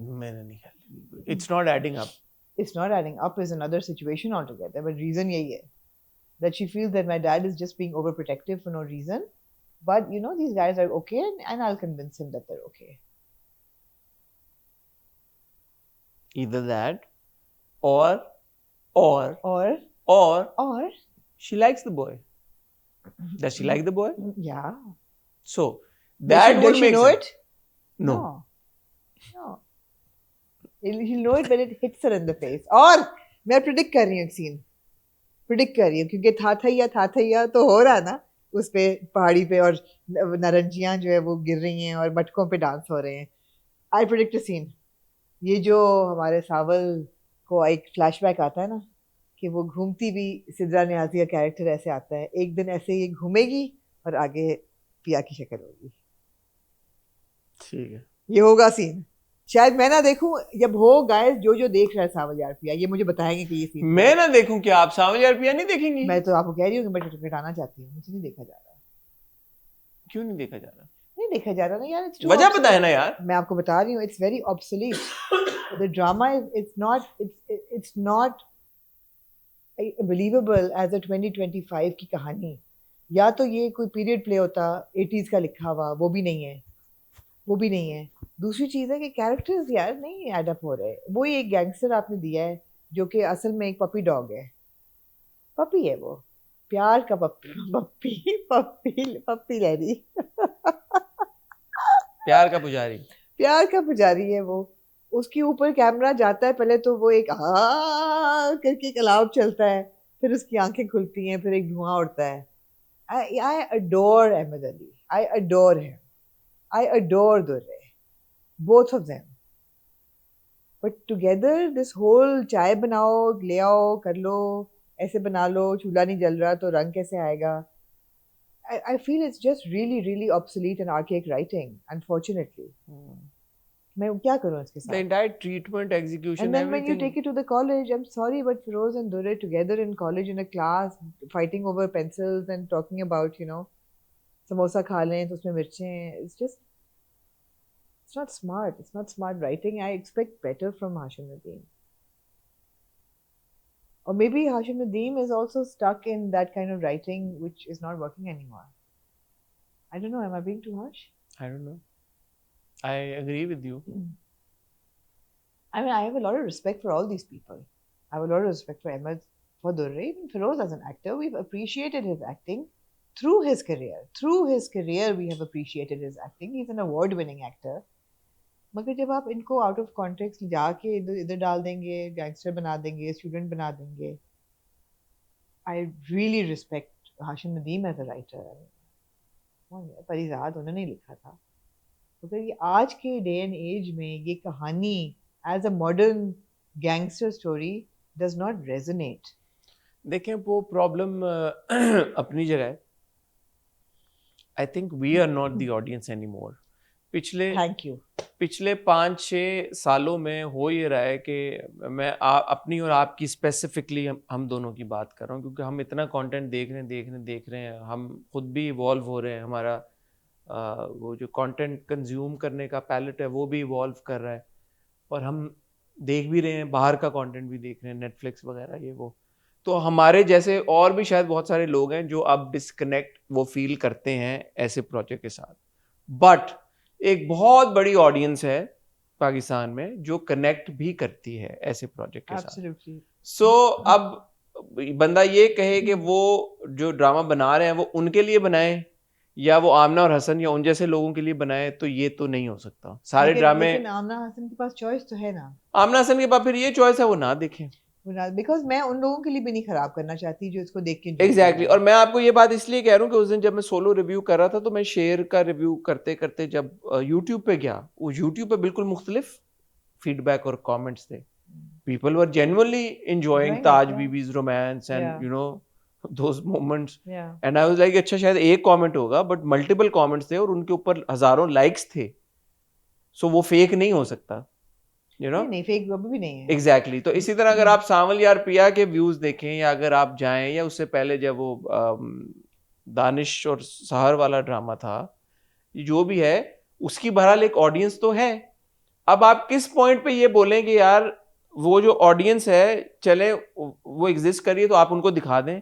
मैंने नहीं ख्याल। It's not adding up. It's not adding up is another situation altogether. But reason यही है that she feels that my dad is just being overprotective for no reason. But you know these guys are okay, and I'll convince him that they're okay. Either that, or she likes the boy. Does she like the boy? Yeah. So that would make know sense. it? No. No. He'll know it when it hits her in the face. और मैं predict कर रही हूँ एक scene. Predict कर रही हूँ क्योंकि था तो हो रहा है ना उस पे पहाड़ी पे, और नारंगियाँ जो है वो गिर रही हैं और मटकों पे डांस हो रहे हैं। I predict a scene. ये जो हमारे सावल को एक फ्लैशबैक आता है ना कि वो घूमती भी सिद्रा नियाज़ी का कैरेक्टर ऐसे आता है, एक दिन ऐसे ये घूमेगी और आगे पिया की शक्ल होगी। ठीक है, ये होगा सीन। शायद मैं ना देखूं, जब हो गाइस जो देख रहा है सावल यार पिया, ये मुझे बताएंगे कि ये सीन मैं ना देखूं क्या? आप सावल यार पिया नहीं देखेंगी? मैं तो आपको कह रही हूँ कि मैं टिकट कटाना चाहती हूँ, मुझे नहीं देखा जा रहा। क्यों नहीं देखा जा रहा? नहीं देखा जा रहा ना यार, वजह बताए ना यार। मैं आपको बता रही हूँ, it's very obsolete. The drama is it's not believable as a 2025 की कहानी। या तो ये कोई पीरियड प्ले होता 80s का लिखा हुआ, वो भी नहीं है। दूसरी चीज़ है कि कैरेक्टर्स यार नहीं एड अप हो रहे। वो ही एक गैंगस्टर आपने दिया है जो कि असल में एक पपी डॉग है, पपी है वो, प्यार का पप्पी लहरी प्यार का पुजारी है वो। उसके ऊपर कैमरा जाता है, पहले तो वो एक करके एक अलाव चलता है, फिर उसकी आंखें खुलती हैं, फिर एक धुआं उड़ता है। I adore Ahmed Ali. I adore him. I adore Durre. Both of them. But together, this whole चाय बनाओ, ले आओ, कर लो, ऐसे बना लो, चूल्हा नहीं जल रहा तो रंग कैसे आएगा? I feel it's just really, really obsolete and archaic writing, unfortunately. मैं क्या करूँ इसके साथ? The entire treatment, execution, and then everything. when you take it to the college, I'm sorry, but Feroz and Durre together in college in a class, fighting over pencils and talking about, samosa खा लें तो उसमें मिर्चें हैं. It's not smart. It's not smart writing. I expect better from Hashim Nadeem. Or maybe Hashim Nadeem is also stuck in that kind of writing which is not working anymore. I don't know. Am I being too harsh? I don't know. I agree with you. I mean, I have a lot of respect for all these people. I have a lot of respect for Ahmed, for Durre, even Feroz as an actor. We've appreciated his acting through his career. Through his career, we have appreciated his acting. He's an award-winning actor. मगर जब आप इनको out of context जाके इधर डाल देंगे, gangster बना देंगे, student बना देंगे, I really respect Hashim Nadeem as a writer. Parizad उन्होंने लिखा था, मगर ये आज के डे एंड एज में ये कहानी as a modern gangster story does not resonate. देखें वो प्रॉब्लम अपनी जगह है। I think we are not the audience any more. Thank you. पिछले 5-6 सालों में हो ये रहा है कि मैं अपनी और आपकी स्पेसिफिकली हम दोनों की बात कर रहा हूँ, क्योंकि हम इतना कंटेंट देख रहे हैं, हम खुद भी इवॉल्व हो रहे हैं, हमारा वो जो कंटेंट कंज्यूम करने का पैलेट है वो भी इवॉल्व कर रहा है, और हम देख भी रहे हैं, बाहर का कंटेंट भी देख रहे हैं, नेटफ्लिक्स वगैरह ये वो। तो हमारे जैसे और भी शायद बहुत सारे लोग हैं जो अब डिस्कनेक्ट वो फील करते हैं ऐसे प्रोजेक्ट के साथ। बट एक बहुत बड़ी ऑडियंस है पाकिस्तान में जो कनेक्ट भी करती है ऐसे प्रोजेक्ट के साथ। सो अब बंदा ये कहे कि वो जो ड्रामा बना रहे हैं वो उनके लिए बनाए या वो आमना और हसन या उन जैसे लोगों के लिए बनाए, तो ये तो नहीं हो सकता। सारे ड्रामे आमना हसन के पास चॉइस तो है ना। आमना हसन के पास फिर ये चॉइस है वो ना देखें, बिकॉज मैं उन लोगों के लिए भी नहीं खराब करना चाहती जो इसको देख के एग्जैक्टली। और मैं आपको ये बात इसलिए कह रहा हूँ कि उस दिन जब मैं सोलो रिव्यू कर रहा था तो मैं शेर का रिव्यू करते करते जब यूट्यूब पे गया, वो यूट्यूब पे बिल्कुल मुख्तलिफ फीडबैक और कमेंट्स थे। People were genuinely enjoying Taj बीबीज romance and you know those moments, and I was like अच्छा शायद एक कमेंट होगा, बट मल्टीपल कमेंट्स थे और उनके ऊपर हजारों लाइक्स थे। सो वो फेक नहीं हो सकता, you know? नहीं फेक भी नहीं है। Exactly. तो इसी तरह अगर आप सावल यार पिया के व्यूज देखें, या अगर आप जाएं, या उससे पहले जब वो दानिश और सहर वाला ड्रामा था, जो भी है उसकी बहरहाल एक ऑडियंस तो है। अब आप किस पॉइंट पे ये बोलें कि यार वो जो ऑडियंस है चले वो एग्जिस्ट करिए तो आप उनको दिखा दें,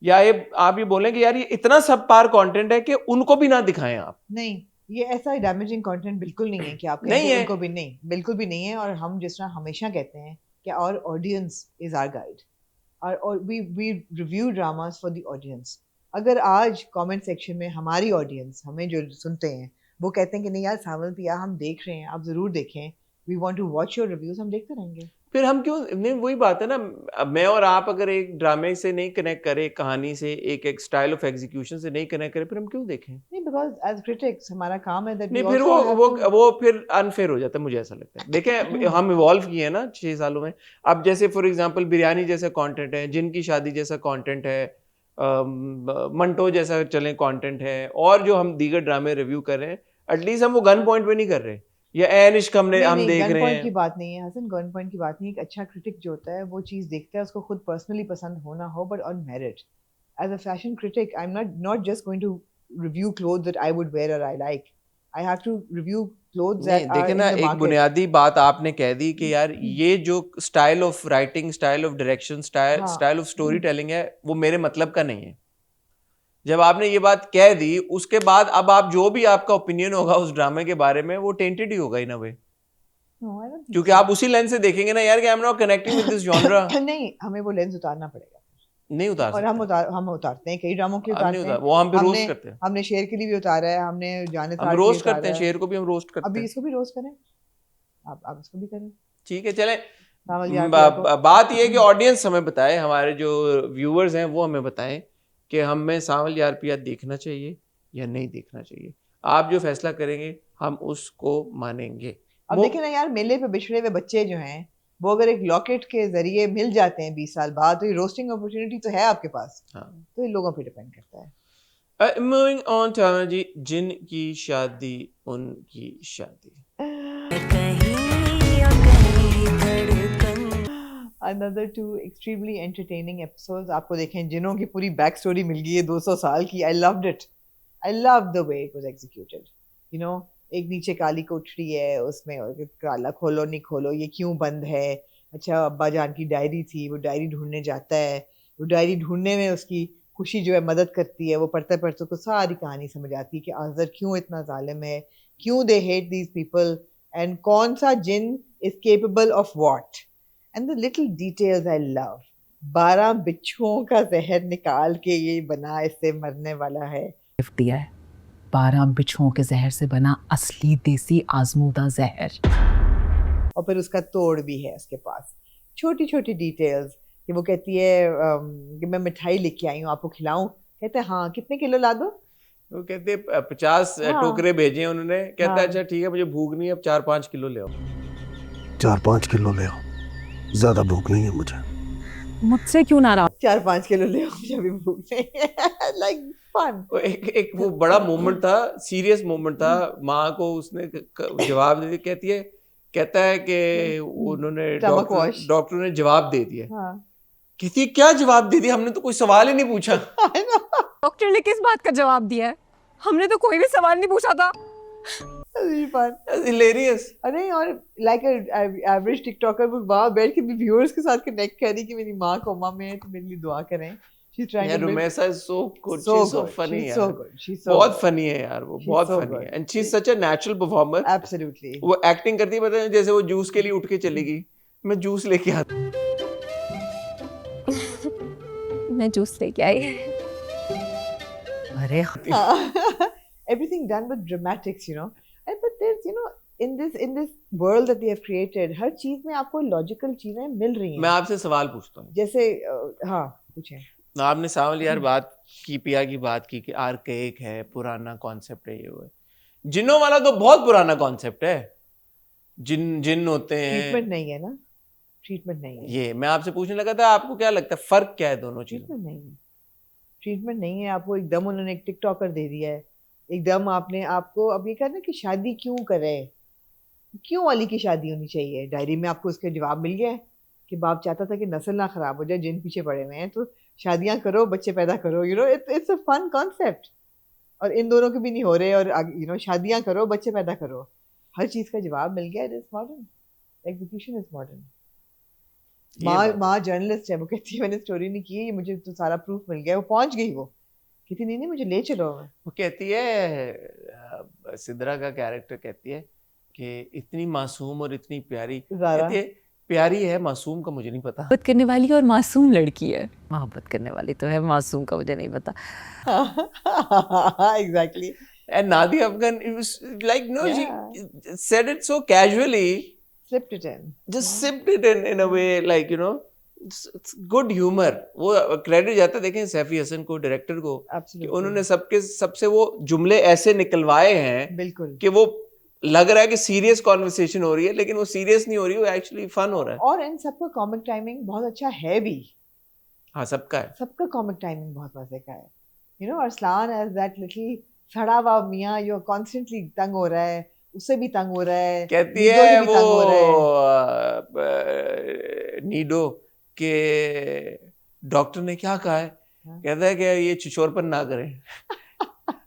या ये आप ये बोलें कि यार ये इतना सब पार कंटेंट है कि उनको भी ना दिखाएं आप। नहीं, ये ऐसा डैमेजिंग कंटेंट बिल्कुल नहीं है कि आप नहीं है, उनको भी नहीं, बिल्कुल भी नहीं है। और हम जिस तरह हमेशा कहते हैं कि our audience is our guide, और we review dramas for the audience. अगर आज कमेंट सेक्शन में हमारी ऑडियंस, हमें जो सुनते हैं, वो कहते हैं कि नहीं यार सावल पिया हम देख रहे हैं, आप जरूर देखें, we want to watch your reviews, हम देखते रहेंगे। फिर हम क्यों नहीं, वही बात है ना, मैं और आप अगर एक ड्रामे से नहीं कनेक्ट करें, कहानी से, एक स्टाइल ऑफ एग्जीक्यूशन से नहीं कनेक्ट करें, फिर हम क्यों देखें? नहीं, बिकॉज एज क्रिटिक्स हमारा काम है दैट नहीं, फिर वो फिर अनफेयर हो जाता है, मुझे ऐसा लगता है। देखें हम इवॉल्व किए हैं ना 6 सालों में। अब जैसे फॉर एग्जांपल बिरयानी जैसा कंटेंट है, जिनकी शादी जैसा कंटेंट है, मंटो जैसा चले कंटेंट है, और जो हम दीगर ड्रामे रिव्यू कर रहे हैं, एटलीस्ट हम वो गन पॉइंट पे नहीं कर रहे, या एन इश्क हम देख रहे हैं। की बात नहीं है हसन, गन पॉइंट की बात नहीं है। एक अच्छा क्रिटिक जो होता है वो चीज देखता है, उसको खुद पर्सनली पसंद होना हो, but on merit. As a fashion critic I am not just going to review clothes that I would wear और I like, I have to review clothes that are देखिए ना, एक बुनियादी बात आपने कह दी कि यार ये जो style of writing, style of direction, style of story telling है, वो मेरे मतलब का नहीं है। जब आपने ये बात कह दी, उसके बाद अब आप जो भी आपका ओपिनियन होगा उस ड्रामे के बारे में, वो टेंटेड ही होगा इन अ वे, क्योंकि आप उसी लेंस से देखेंगे ना यार कि आई am not connecting with this genre. नहीं, हमें वो लेंस उतारना पड़ेगा। नहीं उतार और हम उतारते हैं, कई ड्रामों के उतारते हैं, वो हम भी रोस्ट करते हैं। हमने शेर के लिए भी उतारा है, हमने जाने हम रोस्ट करते हैं, शेर को भी हम रोस्ट करते हैं। अभी इसको भी रोस्ट करें, आप इसको भी करें, ठीक है चलें। बात ये है कि ऑडियंस हमें बताए, हमारे जो व्यूअर्स हैं वो हमें बताएं कि हमें सावल यार पिया देखना चाहिए या नहीं देखना चाहिए। आप जो फैसला करेंगे हम उसको मानेंगे। अब देखिए ना यार, मेले पे बिछड़े हुए बच्चे जो हैं, वो अगर एक लॉकेट के जरिए मिल जाते हैं 20 साल बाद, तो ये रोस्टिंग अपॉर्चुनिटी तो है आपके पास। हाँ। तो इन लोगों पे डिपेंड करता है। मूविंग ऑन टू जी, जिनकी शादी उनकी शादी। Another 2 extremely entertaining episodes. आपको देखें, जिनों की पूरी बैक स्टोरी मिल गई है 200 साल की। I loved it. I loved the way it was executed. You know, एक नीचे काली कोठरी है, उसमें काला खोलो नहीं खोलो, ये क्यों बंद है? अच्छा, अब्बा जान की डायरी थी, वो डायरी ढूंढने जाता है, वो डायरी ढूंढने में उसकी खुशी जो है मदद करती है, वो पढ़ते पढ़ते को सारी कहानी समझ आती है कि आज़र क्यों इतना जालिम है, क्यों they hate these people, and कौन सा जिन is capable of what, and the little details I love. 12 बिच्छुओं का जहर निकाल के ये बना, इससे मरने वाला है। दिया है 12 बिच्छुओं के जहर से बना असली देसी आजमूदा जहर, और फिर उसका तोड़ भी है उसके पास। छोटी छोटी डिटेल्स कि वो कहती है कि मैं मिठाई लेके आई हूँ, आपको खिलाऊं? कहते हैं हाँ, कितने किलो ला दो? वो कहते 50 हाँ। टोकरे भेजे उन्होंने, कहता है हाँ। अच्छा ठीक है मुझे भूख नहीं है, अब 4-5 किलो ले आओ। 4-5 किलो ले आओ, ज्यादा भूख नहीं है मुझे। मुझसे क्यों नाराज? 4-5 किलो ले आओ, मुझे अभी भूख नहीं है। Like fun. एक वो बड़ा मोमेंट था, सीरियस मोमेंट था, माँ को उसने जवाब दे दिया, कहता है कि उन्होंने Stomach wash. डॉक्टर ने जवाब दे दिया। हाँ। कहती है क्या जवाब दे दिया, हमने तो कोई सवाल ही नहीं पूछा। I know. डॉक्टर ने किस बात का जवाब दिया है? हमने तो कोई भी सवाल नहीं पूछा था। That's really fun. हिलेरियस। अरे और लाइक एवरेज टिकटॉकर वो वहाँ बैठ के भी व्यूअर्स के साथ कनेक्ट कर रही कि मेरी माँ कोमा में है तो मेरे लिए दुआ करें। She's trying यार to make Rumaisa is so good, she so is so good. Funny She's यार, so good. She's so बहुत good. फनी है यार, वो She's बहुत so फनी good. है, and she is such a natural performer. Absolutely. वो acting करती है, पता है जैसे वो जूस के लिए उठ के चली गई, मैं जूस लेके आता। मैं जूस लेके आई। अरे Everything done with dramatics, you know. And but there's, you know, in this world that they have created, हर चीज में आपको लॉजिकल चीजें मिल रही मैं हैं। आपसे सवाल पूछता हूँ, जैसे हाँ पूछें। आपने सावल यार बात की, पिया की बात की कि आर्केक है, पुराना कॉन्सेप्ट है, ये वो है। जिन्नों वाला तो बहुत पुराना कॉन्सेप्ट है, जिन होते हैं, ट्रीटमेंट नहीं है ना, ट्रीटमेंट नहीं है। ये मैं आपसे पूछने लगा था, आपको क्या लगता है फर्क क्या है दोनों चीजों में? ट्रीटमेंट नहीं है, ट्रीटमेंट नहीं है। आपको एकदम उन्होंने एक टिकटॉकर दे दिया है, एकदम आपने आपको अब ये कहना कि शादी क्यों करे, क्यों वाली की शादी होनी चाहिए। डायरी में आपको उसका जवाब मिल गया है कि बाप चाहता था कि नस्ल ना खराब हो जाए, जिन पीछे पड़े हुए हैं, तो शादियां करो, बच्चे पैदा करो, you know it's a fun concept. और इन दोनों के भी नहीं हो रहे, और यू नो शादियां करो, बच्चे पैदा करो, हर चीज का जवाब मिल गया। It is modern, execution is modern. माँ जर्नलिस्ट है, वो कहती है मैंने स्टोरी नहीं की, मुझे तो सारा प्रूफ मिल गया। वो पहुंच गई, वो कहती नहीं मुझे ले चलो। वो कहती है, सिद्रा का कैरेक्टर कहती है कि इतनी मासूम और इतनी प्यारी, कहती है प्यारी है, मासूम का मुझे नहीं पता। मोहब्बत करने वाली और मासूम लड़की है। मोहब्बत करने वाली तो है, मासूम का मुझे नहीं पता। Exactly. And Nadia Afghan, it was like, no, she said it so casually, slipped it in, just sipped it in a way, like, you know, it's good humor. वो क्रेडिट जाता है, देखें सैफी हसन को, डायरेक्टर को, कि उन्होंने सबसे वो जुमले ऐसे निकलवाए हैं बिल्कुल कि वो लग रहा है कि सीरियस कॉन्वर्सेशन हो रही है, लेकिन वो सीरियस नहीं हो रही, वो एक्चुअली फन हो रहा है। और इन सबका कॉमिक टाइमिंग बहुत अच्छा है भी। हाँ, सबका है, सबका कॉमिक टाइमिंग बहुत मजे का है, you know. Arsalan as that little सड़ा हुआ मियाँ जो कॉन्स्टेंटली तंग हो रहा है, उससे भी तंग हो रहा है, कहती है वो नीडो के डॉक्टर ने क्या कहा है, कहता है कि ये छिछोरपन ना करें।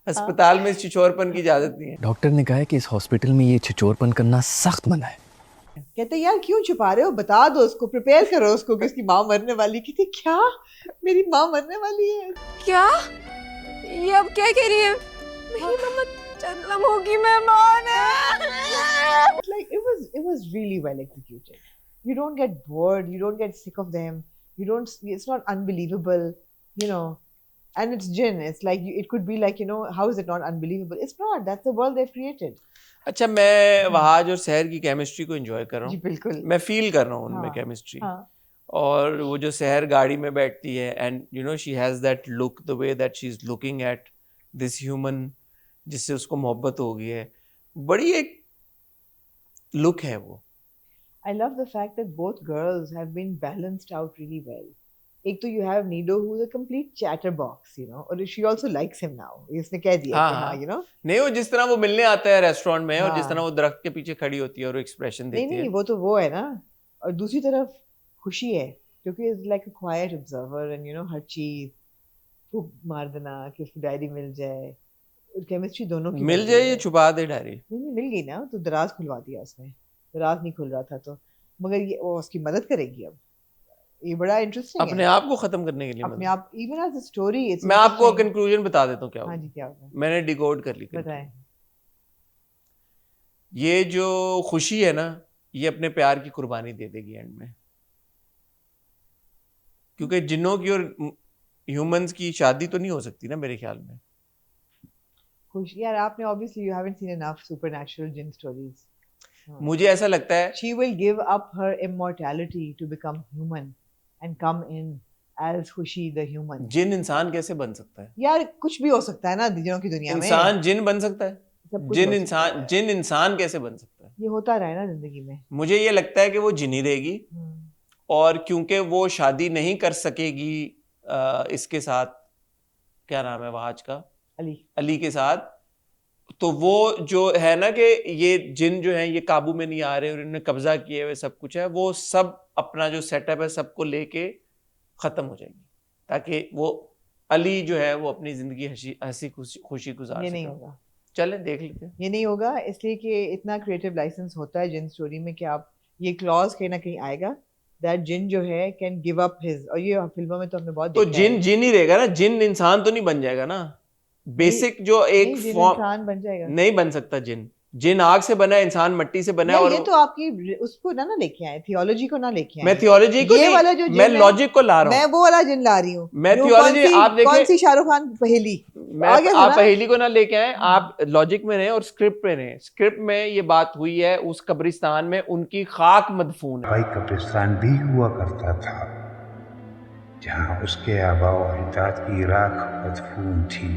अस्पताल में छिछोरपन की इजाजत नहीं है। डॉक्टर ने कहा है कि इस हॉस्पिटल में ये छिछोरपन करना सख्त मना है। कहते यार क्यों छुपा रहे हो, बता दो उसको, प्रिपेयर करो उसको कि उसकी माँ मरने वाली। कहती क्या मेरी माँ मरने वाली है? क्या? ये अब क्या कह रही है? मेरी मम्मा जन्म होगी, मेहमान है। Like it was really well executed. You don't get bored, you don't get sick of them, you don't. It's not unbelievable, you know. And it's jinn. It's like it could be like, you know, how is it not unbelievable? It's not. That's the world they've created. अच्छा, मैं वहाज और सहर की chemistry को enjoy कर रहा जी हूँ, बिल्कुल। मैं फील कर रहा हूँ उनमें केमिस्ट्री। और वो जो सहर गाड़ी में बैठती है, and you no she has that look, the way that she is looking at this human जिससे उसको मोहब्बत हो गई है, बड़ी एक लुक है वो। I love the fact that both girls have been balanced out really well. एक तो you have Nido who's a complete chatterbox, you know, और she also likes him now. इसने कह दिया कि हाँ, you know. नहीं, वो जिस तरह वो मिलने आता है रेस्टोरेंट में, और जिस तरह वो दरख्त के पीछे खड़ी होती है और एक्सप्रेशन देती है। नहीं, वो तो वो है ना। और दूसरी तरफ खुशी है, क्योंकि is like a quiet observer, and you know हर चीज खूब मार देना कि उसकी डायरी मिल जाए। केमिस्ट्री दोनों की मिल जाए या छुपा दे डायरी? नहीं, मिल गई ना, तो दराज खुलवा दिया उसने। दराज नहीं खुल रहा था तो, मगर ये वो उसकी मदद करेगी अब। ये बड़ा इंटरेस्टिंग है, अपने आप को खत्म करने के लिए। अपने आप, इवन एज अ स्टोरी। मैं आपको कंक्लूजन बता देता हूँ क्या हाँ जी, क्या होगा मैंने डिकोड कर ली। बताएं। ये जो खुशी है ना, ये अपने प्यार की कुर्बानी दे देगी एंड में, क्योंकि जिन्नों की और ह्यूमंस की शादी तो नहीं हो सकती ना मेरे ख्याल में। खुशी यार, आपने obviously you haven't seen enough supernatural jinn stories. मुझे ऐसा लगता है she will give up her immortality to become human and come in as Khushi the human. जिन इंसान कैसे बन सकता है? यार कुछ भी हो सकता है ना जिनों की दुनिया में. इंसान जिन बन सकता है? सब कुछ हो सकता है. जिन इंसान कैसे बन सकता है? ये होता रहा है ना जिंदगी में. मुझे ये लगता है कि वो जिन ही रहेगी, और क्योंकि वो शादी नहीं कर सकेगी इसके साथ, क्या नाम है वहाज का, अली के साथ, तो वो जो है ना कि ये जिन जो है ये काबू में नहीं आ रहे और इन्होंने कब्जा किए हुए सब कुछ है, वो सब अपना जो सेटअप है सबको लेके खत्म हो जाएंगी, ताकि वो अली जो है वो अपनी जिंदगी हंसी खुशी गुजार सके. ये नहीं होगा. चलें देख लेते हैं. ये नहीं होगा इसलिए कि इतना क्रिएटिव लाइसेंस होता है जिन स्टोरी में कि आप ये क्लॉज कहीं ना कहीं आएगा दैट जिन जो है कैन गिव अप हिज, और ये फिल्मों में तो हमने बहुत तो देखा जिन है. जिन ही रहेगा ना, जिन इंसान तो नहीं बन जाएगा ना. बेसिक जो एक नहीं, जिन फॉर्म इंसान बन जाएगा. नहीं बन सकता. जिन आग से बना है, इंसान मट्टी से बना है. और ये तो आपकी उसको ना लेके आए, थियोलॉजी को ना लेके आए. मैं थियोलॉजी को ये वाला नहीं, जो मैं जिन है, लॉजिक को ला रहा मैं हूँ. वो वाला जिन ला रही हूँ. मैं थियोलॉजी, आप देखिए, कौन सी शाहरुख खान पहेली, आप पहेली को ना लेके आए, आप लॉजिक में रहे और स्क्रिप्ट में रहे. स्क्रिप्ट में ये बात हुई है, उस कब्रिस्तान में उनकी खाक मदफून है. भाई कब्रिस्तान भी हुआ करता था जहाँ उसके आबा व अजदाद की राख मदफून थी.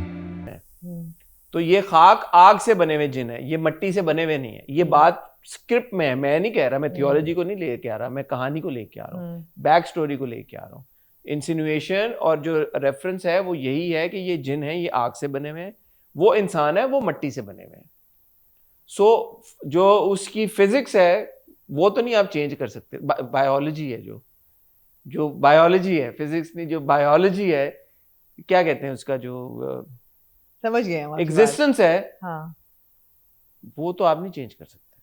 तो ये खाक आग से बने हुए जिन है, ये मट्टी से बने हुए नहीं है. ये बात स्क्रिप्ट में है, मैं नहीं कह रहा, मैं थियोलॉजी को नहीं लेके आ रहा, मैं कहानी को लेके आ रहा हूँ, बैक स्टोरी को लेके आ रहा हूँ. इंसिनुएशन और जो रेफरेंस है वो यही है कि ये जिन है, ये आग से बने हुए हैं, वो इंसान है, वो मट्टी से बने हुए हैं. सो जो उसकी फिजिक्स है वो तो नहीं आप चेंज कर सकते. बायोलॉजी है, जो बायोलॉजी है, फिजिक्स नहीं, जो बायोलॉजी है, क्या कहते हैं उसका, जो समझ गए हम एग्जिस्टेंस है, हाँ, वो तो आप नहीं चेंज कर सकते.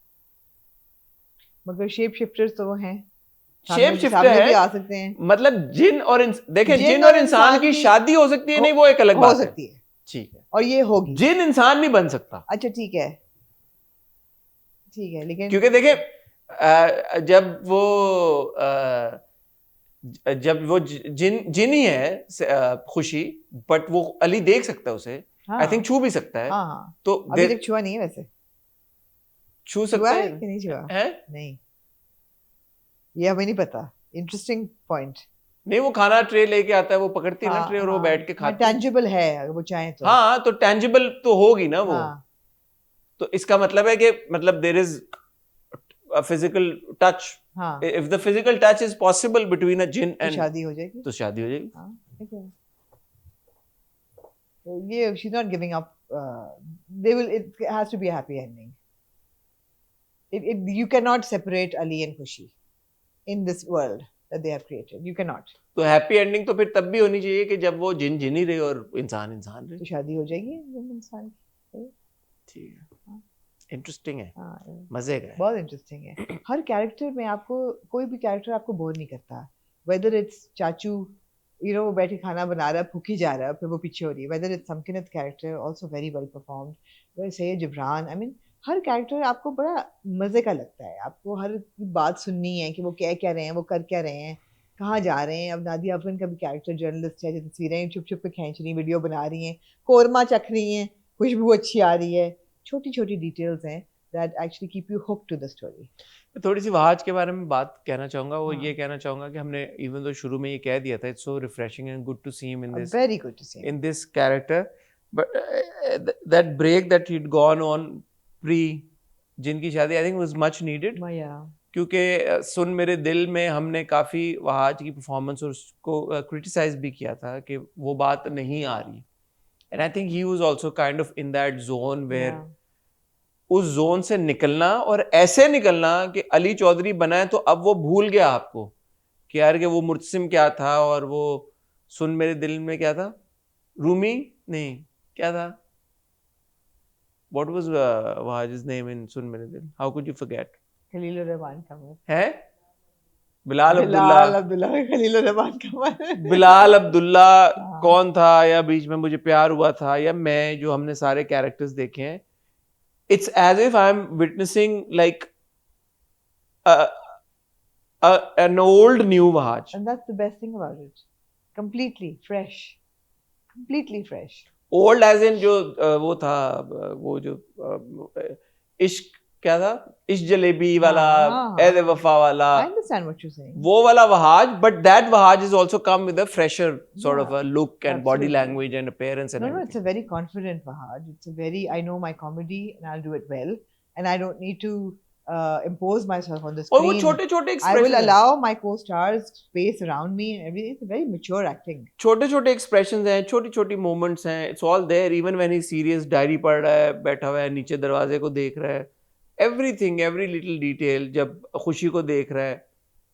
मगर शेप शिफ्टर्स तो वो हैं, शेप शिफ्टर है, भी आ सकते हैं. मतलब जिन और देखें, जिन और इंसान की शादी हो सकती है, नहीं वो एक अलग बात हो सकती है. ठीक है, और ये होगी. जिन इंसान नहीं बन सकता. अच्छा ठीक है, लेकिन क्योंकि देखें, जब वो जिन ही है खुशी, बट वो अली देख सकता है उसे, आई थिंक छू भी सकता है. हाँ. तो अभी तक छुआ नहीं है वैसे. छू सकता है कि नहीं छुआ है? नहीं, ये हमें नहीं पता. Interesting point. नहीं, वो खाना ट्रे लेके आता है, वो पकड़ती है ना ट्रे और वो बैठ के खाती है. टेंजिबल है अगर वो चाहे तो. हाँ, तो टेंजिबल तो होगी ना वो. हाँ. तो इसका मतलब है कि मतलब there is a physical touch. हाँ. If the physical touch is possible between a जिन एंड, शादी हो जाएगी. तो शादी हो जाएगी. हाँ, ठीक है. तो ये she's not giving up. It has to be a happy ending. You cannot separate Ali and Khushi in this world that they have created. You cannot. तो हैप्पी एंडिंग तो फिर तब भी होनी चाहिए कि जब वो जिन ही रहे और इंसान रहे. तो शादी हो जाएगी इंसान की. ठीक है, इंटरेस्टिंग है. हाँ, मजे का है, बहुत इंटरेस्टिंग है. हर कैरेक्टर में आपको, कोई भी कैरेक्टर आपको बोर नहीं करता. वेदर इट्स चाचू, वो बैठे खाना बना रहा है, भूखी जा रहा है, फिर वो पीछे हो रही है. वेदर इट्स समकिनत character, also very well performed. Syed Jibran, I mean हर कैरेक्टर आपको बड़ा मजे का लगता है. आपको हर बात सुननी है कि वो क्या रहे हैं, वो कर क्या रहे हैं, कहाँ जा रहे हैं. अब नादिया अफरीन का भी कैरेक्टर जर्नलिस्ट है, जो तस्वीरें छुप छुप के खींच रही, वीडियो बना रही हैं, कोरमा चख रही हैं, खुशबू अच्छी आ रही है. छोटी छोटी डिटेल्स हैं that actually keep you hooked to the story. थोड़ी सी वहाज के बारे में बात कहना चाहूंगा. वो हाँ. ये कहना चाहूंगा कि हमने इवन तो शुरू में ये कह दिया था, it's so refreshing and good to see him in this, Very good to see him. in this character, but that break that he'd gone on pre जिनकी शादी, I think was much needed. Yeah. क्योंकि सुन मेरे दिल में हमने काफ़ी वहाज की performance और उसको क्रिटिसाइज भी किया था कि वो बात नहीं आ रही. And I think he was also kind of in that zone where उस जोन से निकलना, और ऐसे निकलना कि अली चौधरी बना है तो अब वो भूल गया आपको कि यार कि वो मुर्तसिम क्या था, और वो सुन मेरे दिल में क्या था, रूमी नहीं क्या था, what was Wahaj's name in सुन मेरे दिल, how could you forget? Khalil Rahman कमर है बिलाल अब्दुल्ला खलील रहमान कमर. बिलाल अब्दुल्ला कौन था, या बीच में मुझे प्यार हुआ था, या मैं, जो हमने सारे कैरेक्टर्स देखे हैं, it's as if I'm witnessing like an old new Wahaj. And that's the best thing about it. Completely fresh. Old as in जो वो था, वो जो इश्क क्या था, इश्क जलेबी वाला, हाँ, ऐद वफा वाला, I understand what you're saying. वो वाला Wahaj, but that Wahaj is also come with a fresher sort of Yeah, a look and body absolutely. language and appearance and No, it's everything. a very confident Fahad. It's a very, I know my comedy and I'll do it well. And I don't need to impose myself on the और वो screen. छोटे छोटे I will expressions हैं, allow my co-stars space around me and everything. It's a very mature acting. छोटे छोटे expressions हैं, छोटी छोटी moments हैं, it's all there even when he's serious, diary पढ़ रहा है, बैठा हुआ है, नीचे दरवाजे को देख रहा है, everything, every little detail, जब खुशी को देख रहा है,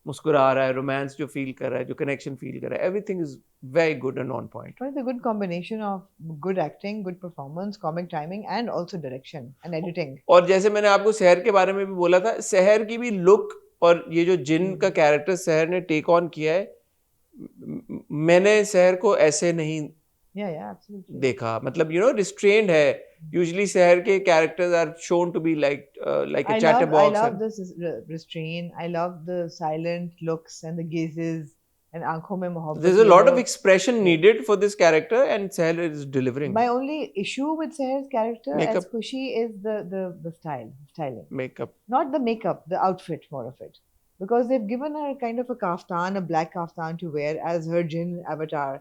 मुस्कुरा रहा है, रोमांस जो फील कर रहा है, जो कनेक्शन फील कर रहा है, everything is very good and on point. So it's a good combination of good acting, good performance, comic timing, and also direction and editing. और जैसे मैंने आपको सहर के बारे में भी बोला था, सहर की भी लुक और ये जो जिन का कैरेक्टर सहर ने टेक ऑन किया है, मैंने सहर को ऐसे नहीं Yeah, absolutely. देखा, मतलब रिस्ट्रेन्ड है. यूजुअली सहर के characters are shown to be like a I chatterbox. love this restraint. I love the silent looks and the gazes and aankhon mein mohabbat. There's a lot of expression needed for this character and Seher is delivering. My only issue with Seher's character Makeup. as Khushi is the styling. Makeup. Not the makeup, the outfit, more of it. Because they've given her kind of a kaftan, a black kaftan to wear as her Jinn avatar.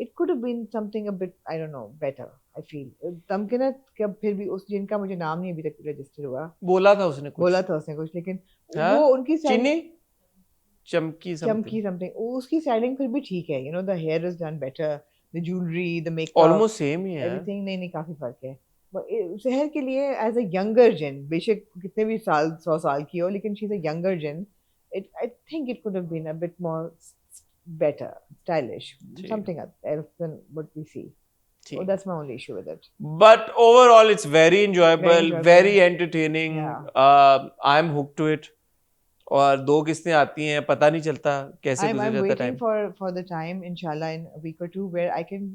It could have been something a bit, I don't know, better, I feel. Tamkinat का फिर भी उस जिन का मुझे नाम नहीं अभी तक रजिस्टर हुआ. बोला था उसने कुछ. बोला था उसने कुछ, लेकिन हाँ? वो उनकी चीनी चमकी something. उसकी styling फिर भी ठीक है. The hair is done better, the jewelry, the makeup. Almost same ही है. Everything नहीं काफी फर्क है. शहर के लिए as a younger Jinn, बेशक कितने भी 100 साल की हो, लेकिन she's a younger Jinn. I think it could have been a bit more better, stylish, something else than what we see. So that's my only issue with it. But overall, it's very enjoyable, very entertaining. Yeah. I'm hooked to it. और 2 किस्तें आती हैं, पता नहीं चलता कैसे गुजर I'm जाता waiting time. for the time, inshallah, in a week or two, where I can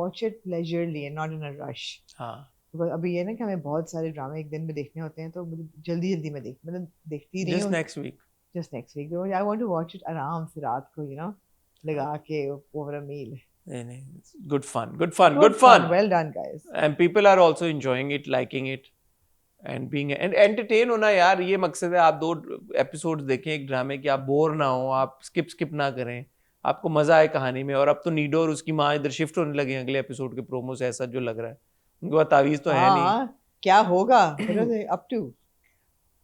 watch it leisurely and not in a rush. हाँ. Because अभी ये ना कि हमें बहुत सारे ड्रामे एक दिन में देखने होते हैं, तो मुझे जल्दी में मतलब देखती नहीं हूँ. Just next week. I want to watch it आराम से रात को, लगा के over a meal. नहीं, good fun. Well done, guys. And people are also enjoying it, liking it, and being and entertain होना यार, ये मकसद है. आप 2 एपिसोड्स देखें एक ड्रामे की, आप बोर ना हो, आप स्किप ना करें, आपको मजा आए कहानी में. और अब तो नीडो और उसकी माँ इधर शिफ्ट होने लगे अगले एपिसोड के प्रोमो से, ऐसा जो लग रहा है. उनके पास तावीज तो है नहीं. क्या होगा? What are they up to?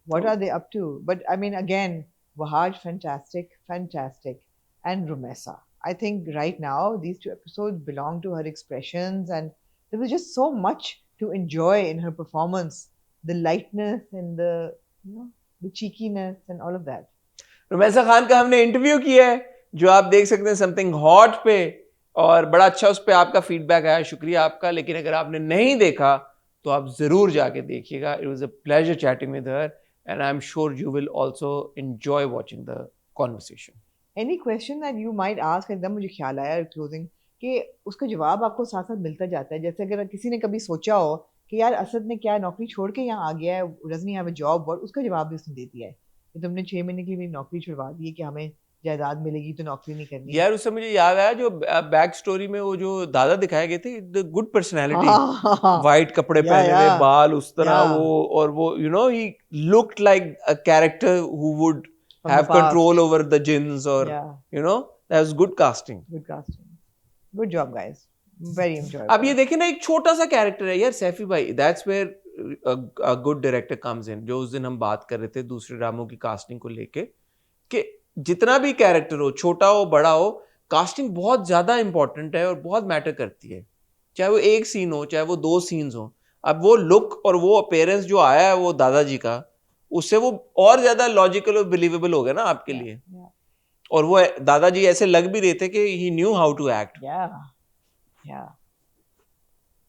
What are they up to? But I mean, again, Wahaj, fantastic, and Rumesa. I think right now these 2 episodes belong to her expressions, and there was just so much to enjoy in her performance. The lightness and the cheekiness and all of that. Rumaisa Khan का हमने interview किया है, जो आप देख सकते हैं something hot पे, और बड़ा अच्छा उस पर आपका फीडबैक आया, शुक्रिया आपका. लेकिन अगर आपने नहीं देखा तो आप जरूर जाके देखिएगा. It was a pleasure chatting with her, and I'm sure you will also enjoy watching the conversation. Any question that you might ask, एकदम मुझे ख्याल आया क्लोजिंग कि उसका जवाब आपको साथ साथ मिलता जाता है. जैसे अगर किसी ने कभी सोचा हो कि यार असद ने क्या नौकरी छोड़ के यहाँ आ गया है, doesn't have a job, और उसका जवाब भी उसने दे दिया है कि तुमने 6 महीने की भी नौकरी छुड़वा दी है कि हमें जायदाद मिलेगी तो नौकरी नहीं करनी. यार उससे मुझे याद आया जो बैक स्टोरी में वो जो दादा दिखाए गए थे, द गुड पर्सनालिटी, वाइट कपड़े पहने हुए, बाल उस तरह, वो और वो he looked like a character who would have control over the jeans, और that was good casting. Good job, guys. Very enjoyable. अब ये देखिए ना, एक छोटा सा कैरेक्टर है यार सैफी भाई, that's where a good director comes in. जो उस दिन हम बात कर रहे थे दूसरे ड्रामों की कास्टिंग को लेके, कि जितना भी कैरेक्टर हो, छोटा हो बड़ा हो, कास्टिंग बहुत ज्यादा इंपॉर्टेंट है और बहुत मैटर करती है. चाहे वो एक सीन हो, चाहे वो 2 सीन्स हो. अब वो लुक और वो अपीयरेंस जो आया है वो दादाजी का, उससे वो और ज्यादा लॉजिकल और बिलीवेबल हो गया ना आपके लिए. और वो दादाजी ऐसे लग भी रहे थे कि he knew how to act. Yeah.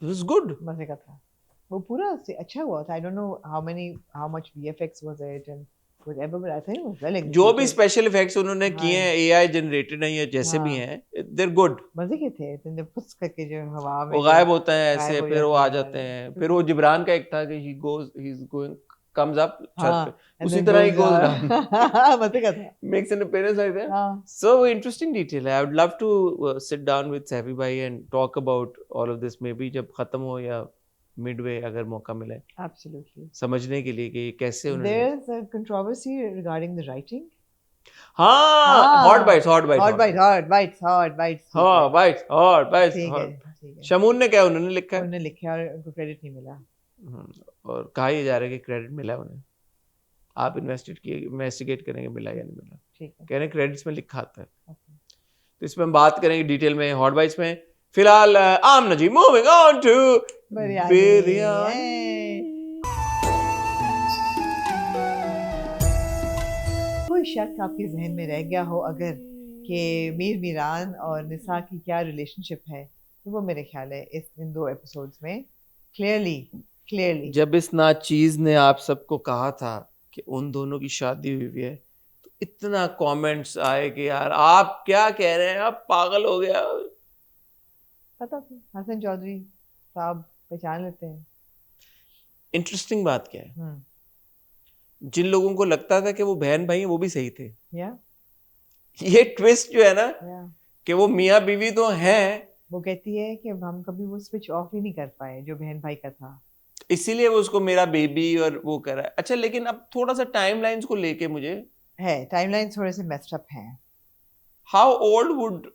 It was good. मजे का था. वो पूरा अच्छा हुआ था. I don't know how much VFX was it and whatever, but I think it was well executed. जो भी स्पेशल इफेक्ट्स उन्होंने किए हैं, AI जनरेटेड हैं या जैसे भी हैं, they're good. मजे के थे. तुमने पुस करके जो हवा में वो गायब होता है ऐसे, फिर वो आ जाते हैं. फिर वो जिब्रान का एक था कि he's going comes up छत पे, उसी तरह ही goes down. मजे का था. Makes an appearance like that. So interesting detail. I would love to sit down with Saifi bhai and talk about all of this. Maybe जब खत्म हो या मिडवे अगर मौका मिले Absolutely. समझने के लिए कि कैसे उन्होंने There's a controversy regarding the writing. हाँ हॉट बाइट्स Hot bites. हाँ बाइट्स ठीक है, हॉट ठीक है. शमून ने क्या उन्होंने लिखा है उन्होंने लिखा और उनको क्रेडिट नहीं मिला. और कहा यह जा रहा है कि क्रेडिट मिला उन्हें आप इन्वेस्टिगेट करेंगे मिला या नहीं मिला ठीक है. कह रहे हैं क्रेडिट्स में लिखा आता है Okay. तो इसमें हम बात करेंगे डिटेल में हॉट बाइट्स में फिलहाल आमना जी मूविंग ऑन टू बिरयानी कोई शक आपके जहन में रह गया हो अगर कि मीर मीरान और निसा की क्या रिलेशनशिप है तो वो मेरे ख्याल है इन 2 एपिसोड्स में क्लियरली जब इस नाचीज ने आप सबको कहा था कि उन दोनों की शादी हुई है तो इतना कमेंट्स आए कि यार आप क्या कह रहे हैं आप पागल हो गया पता था हसन चौधरी साहब पहचान लेते हैं. इंटरेस्टिंग बात क्या है जिन लोगों को लगता था कि वो बहन भाई हैं वो भी सही थे या ये ट्विस्ट जो है ना या कि वो मियाँ बीवी तो हैं वो कहती है कि हम कभी वो स्विच ऑफ ही नहीं कर पाए जो बहन भाई का था. इसीलिए वो उसको मेरा बेबी और वो कर रहा है अच्छा लेकिन अब थोड़ा सा टाइमलाइंस को लेके मुझे है टाइमलाइन थोड़े से मेस्ड अप हैं. हाउ ओल्ड वुड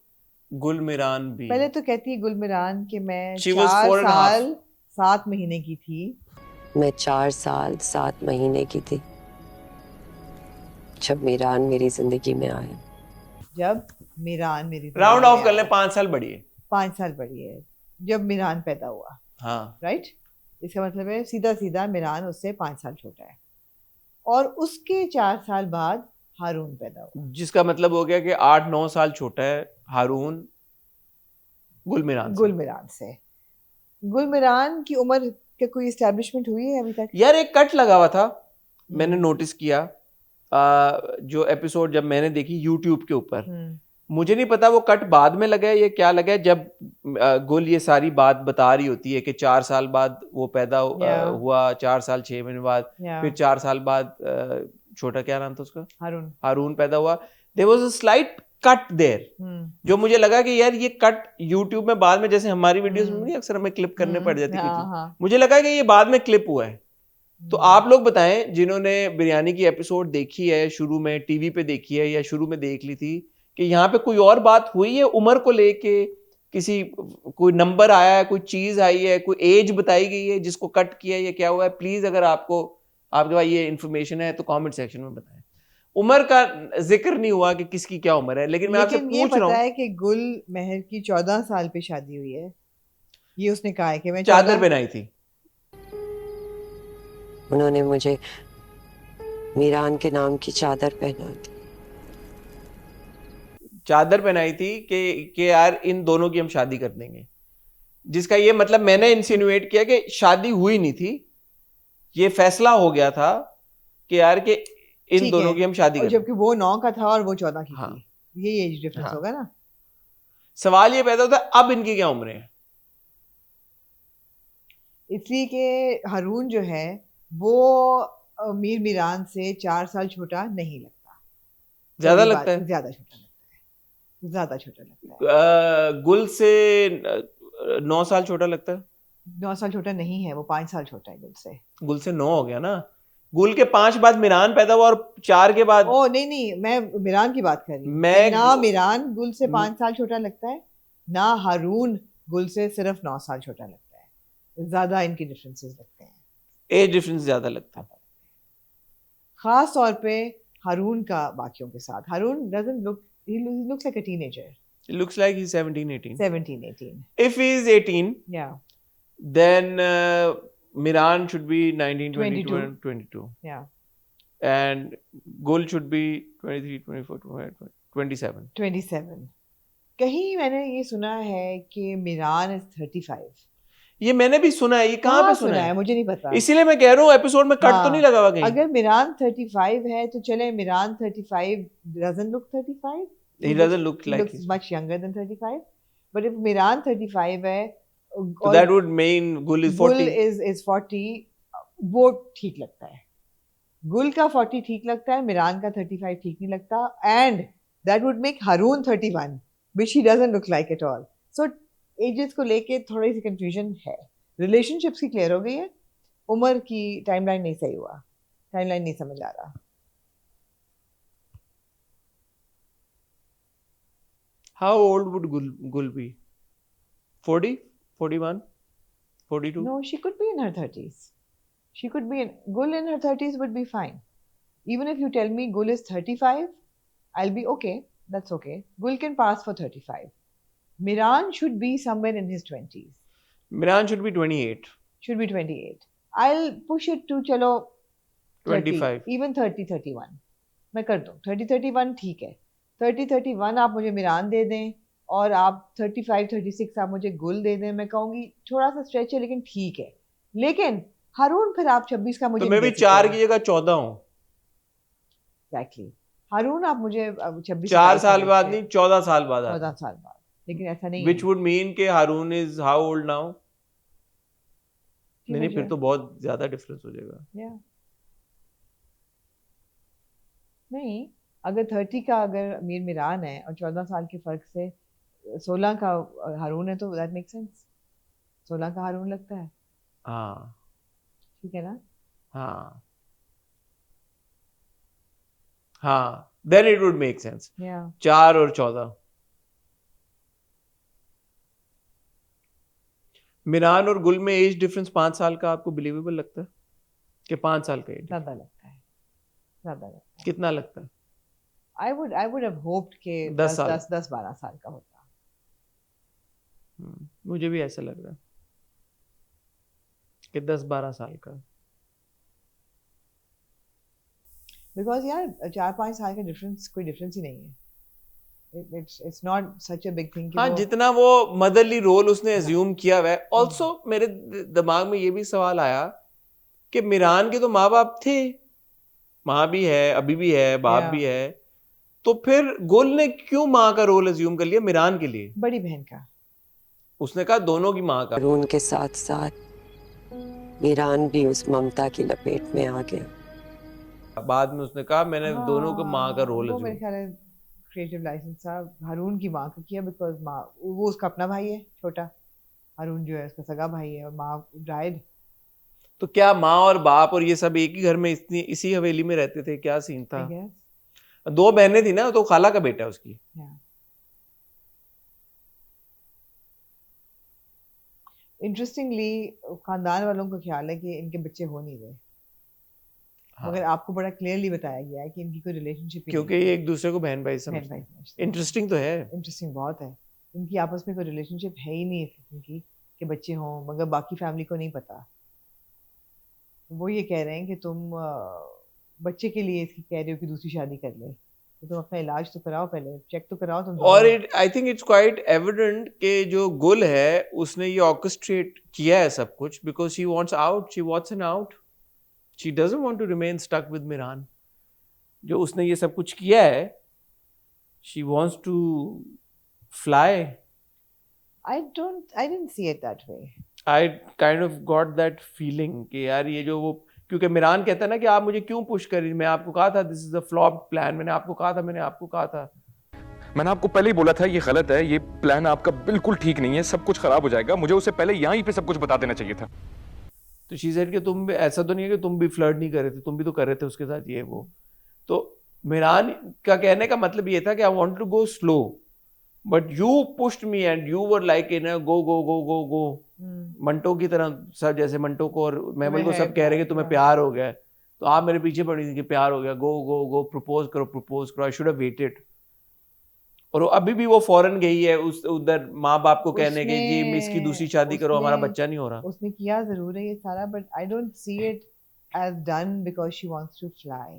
गुलमिरान बी पहले तो कहती है गुलमिरान कि मैं She was 4 4 and a half. साल 7 महीने की थी. मैं 4 साल 7 महीने की थी जब मीरान मेरी जिंदगी में आया. जब मीरान मेरी राउंड ऑफ कर ले 5 साल बड़ी है 5 साल बड़ी है जब मीरान पैदा हुआ. हाँ राइट. इसका मतलब है सीधा सीधा मीरान उससे 5 साल छोटा है और उसके 4 साल बाद हारून पैदा हुआ. जिसका मतलब हो गया कि 8-9 साल छोटा है हारून गुलमिरान से। गुलमिरान की उम्र के कोई एस्टैब्लिशमेंट हुई है अभी तक? यार एक कट लगा हुआ था मैंने नोटिस किया जो एपिसोड जब मैंने देखी यूट्यूब के ऊपर मुझे नहीं पता वो कट बाद में लगा है ये क्या लगा है जब गुल ये सारी बात बता रही होती है कि 4 साल बाद वो पैदा हुआ 4 साल 6 महीने बाद फिर 4 साल बाद छोटा क्या नाम था उसका हारून पैदा हुआ there was a slight cut there जो मुझे लगा कि यार ये कट यूट्यूब में बाद में जैसे हमारी वीडियोस में अक्सर हमें क्लिप करने पड़ जाती है मुझे लगा कि ये बाद में क्लिप हुआ है तो आप लोग बताएं जिन्होंने बिरयानी की एपिसोड देखी है शुरू में टीवी पे देखी है या शुरू में देख ली थी कि यहाँ पे कोई और बात हुई है उम्र को लेके किसी कोई नंबर आया है कोई चीज आई है कोई एज बताई गई है जिसको कट किया है या क्या हुआ है प्लीज अगर आपको आपके पास ये इन्फॉर्मेशन है तो कमेंट सेक्शन में बताएं उम्र का जिक्र नहीं हुआ कि किसकी क्या उम्र है लेकिन मैं आपसे पूछ रहा हूँ है कि गुल महर की 14 साल पे शादी हुई है ये उसने कहा है कि मैं चादर पहनाई थी उन्होंने मुझे मीरान के नाम की चादर पहना दी चादर पहनाई थी कि यार इन दोनों की हम शादी कर देंगे जिसका ये मतलब मैंने इंसिनुएट किया कि शादी हुई नहीं थी ये फैसला हो गया था कि यार कि इन दोनों की हम शादी कर जबकि वो 9 का था और वो 14 की हाँ, थी ये एज डिफरेंस होगा ना सवाल ये पैदा होता है अब इनकी क्या उम्र है इसलिए कि हारून जो है वो मीर मीरान से 4 साल छोटा नहीं लगता ज्यादा लगता है ज्यादा छोटा लगता है गुल से 9 साल छोटा लगता है 9 साल छोटा नहीं है वो 5 साल छोटा है गुल से 9 हो गया ना गुल के 5 बाद मीरान पैदा हुआ और 4 के बाद ओ नहीं मैं मीरान की बात कर रही हूँ ना मीरान गुल से 5 साल छोटा लगता है ना हारून गुल से सिर्फ 9 साल छोटा लगता है ज्यादा इनकी डिफरेंसेस लगते हैं एज डिफरेंस ज्यादा लगता है खास तौर पे हारून का बाकियों के साथ हारून doesn't look he looks like a teenager it looks like he's 17-18 if he is 18 yeah then Miran should be 19 22 yeah and Gul should be 23 24 27 कहीं मैंने ये सुना है कि मिरान is 35 ये मैंने भी सुना है ये कहाँ पे सुना है मुझे नहीं पता इसीलिए मैं कह रहा हूँ एपिसोड में कट तो नहीं लगा हुआ कहीं अगर मिरान 35 है तो चले Miran 35 doesn't look 35 he doesn't look like looks much younger than 35 but if Miran 35 है so that would mean Gul is 40 is 40 वो ठीक लगता है गुल का 40 ठीक लगता है मिरान का 35 ठीक नहीं लगता and that would make Haroon 31 which he doesn't look like at all so ages को लेके थोड़ी सी कंफ्यूजन है रिलेशनशिप्स की क्लियर हो गई है, उम्र की टाइमलाइन नहीं सही हुआ, टाइमलाइन नहीं समझ आ रहा. How old would Gul be? 40, 41, 42? No, she could be in her 30s. She could be in Gul in her 30s would be fine. Even if you tell me Gul is 35, I'll be okay. That's okay. Gul can pass for 35. Miran should be somewhere in his 20s. Miran should be 28. Should be 28. I'll push it to chalo 30, 25. even 30, 31. मैं कर दूँ 30, 31 ठीक है. 30, 31 आप मुझे मिरान दे दें और आप 35, 36 आप मुझे गुल दे दें, मैं कहूँगी थोड़ा सा स्ट्रेच है लेकिन ठीक है. लेकिन हारून फिर आप 26 का मुझे तो मैं भी नहीं दे 4 सकते. की जगह 14 हूँ. एग्जैक्टली. हारून आप मुझे 26 4 साल बाद नहीं, 14 साल बाद 14 साल बाद. लेकिन ऐसा नहीं Which would mean कि हारून is how old now? नहीं नहीं, फिर तो बहुत ज्यादा डिफरेंस हो जाएगा. या नहीं, अगर 30 का अगर अमीर मिरान है और 14 साल के फर्क से 16 का हारून है तो दैट मेक सेंस. 16 का हारून लगता है. हाँ ठीक है ना. हाँ हाँ, then it would make sense. या 4 और 14. मिरान और गुल में एज डिफरेंस 5 साल का आपको बिलीवेबल लगता है कि 5 साल का एज? ज्यादा लगता है, ज्यादा लगता है. कितना लगता है? I would have hoped कि 10 साल. 10-12 साल का होता. मुझे भी ऐसा लग रहा है कि 10-12 साल का. बिकॉज यार 4-5 साल का डिफरेंस कोई डिफरेंस ही नहीं है. It's not such a big thing. हाँ, जितना वो मदरली रोल उसने एज्यूम किया हुआ है. ऑल्सो मेरे दिमाग में ये भी सवाल आया कि मिरान के तो माँ बाप थे, माँ भी है, अभी भी है, बाप भी है, तो फिर गुल ने क्यों माँ का रोल एज्यूम कर लिया मिरान के लिए? बड़ी बहन का. उसने कहा दोनों की माँ का. हारून के साथ साथ मीरान भी उस ममता की लपेट में आ गया. बाद में उसने कहा मैंने दोनों को माँ का रोल वो मेरे ख्याल है क्रिएटिव लाइसेंस था. हारून की माँ का किया बिकॉज माँ वो उसका अपना भाई है छोटा. हारून जो है उसका सगा भाई है और माँ डाइड. तो क्या माँ और बाप और ये सब एक ही घर में इसी हवेली में रहते थे? क्या सीन था? 2 बहनें थी ना, तो खाला का बेटा है उसकी. इंटरेस्टिंगली खानदान वालों का ख्याल है कि इनके बच्चे हो नहीं रहे. हाँ. मगर आपको बड़ा क्लियरली बताया गया है कि इनकी कोई रिलेशनशिप क्योंकि ये एक दूसरे को बहन भाई समझते हैं. इंटरेस्टिंग तो है. इंटरेस्टिंग बहुत है. इनकी आपस में कोई रिलेशनशिप है ही नहीं इनकी कि बच्चे हों, मगर बाकी फैमिली को नहीं पता. वो ये कह रहे हैं कि तुम बच्चे के लिए इसकी कह रहे हो कि दूसरी शादी कर ले, तो तुम अपना इलाज तो कराओ, पहले चेक तो कराओ तुम. और आई थिंक इट्स क्वाइट एविडेंट कि जो गुल है उसने ये ऑर्केस्ट्रेट किया है सब कुछ because she wants out. She wants an out. She doesn't want to remain stuck with Miran. जो उसने ये सब कुछ किया है, she wants to fly. I didn't see it that way. I kind of got that feeling कि यार ये जो वो, क्योंकि मिरान कहता है ना कि आप मुझे क्यों पुश करी, मैं आपको कहा था this is a flop plan, मैंने आपको कहा था. मैंने आपको पहले ही बोला था ये गलत है, ये प्लान आपका बिल्कुल ठीक नहीं है, सब कुछ खराब हो जाएगा. मुझे उसे पहले यहीं पे सब कुछ बता देना चाहिए था. तो शी सेड कि तुम ऐसा तो नहीं है कि तुम भी फ्लर्ट नहीं कर रहे थे, तुम भी तो कर रहे थे उसके साथ ये वो. तो मिरान का कहने का मतलब ये था कि I wanted to go slow but you pushed me and you were like इन go go go go go. Manto की तरह सब, जैसे मंटो को और मेमल को सब कह रहे कि तुम्हें प्यार हो गया, तो आप मेरे पीछे पड़ी थी कि प्यार हो गया, गो गो गो, प्रपोज करो. I should have waited. और अभी भी वो फौरन गई है उधर माँ बाप को कहने के जी इसकी दूसरी शादी करो, हमारा बच्चा नहीं हो रहा. उसने किया जरूर है ये सारा, but I don't see it as done because she wants to fly.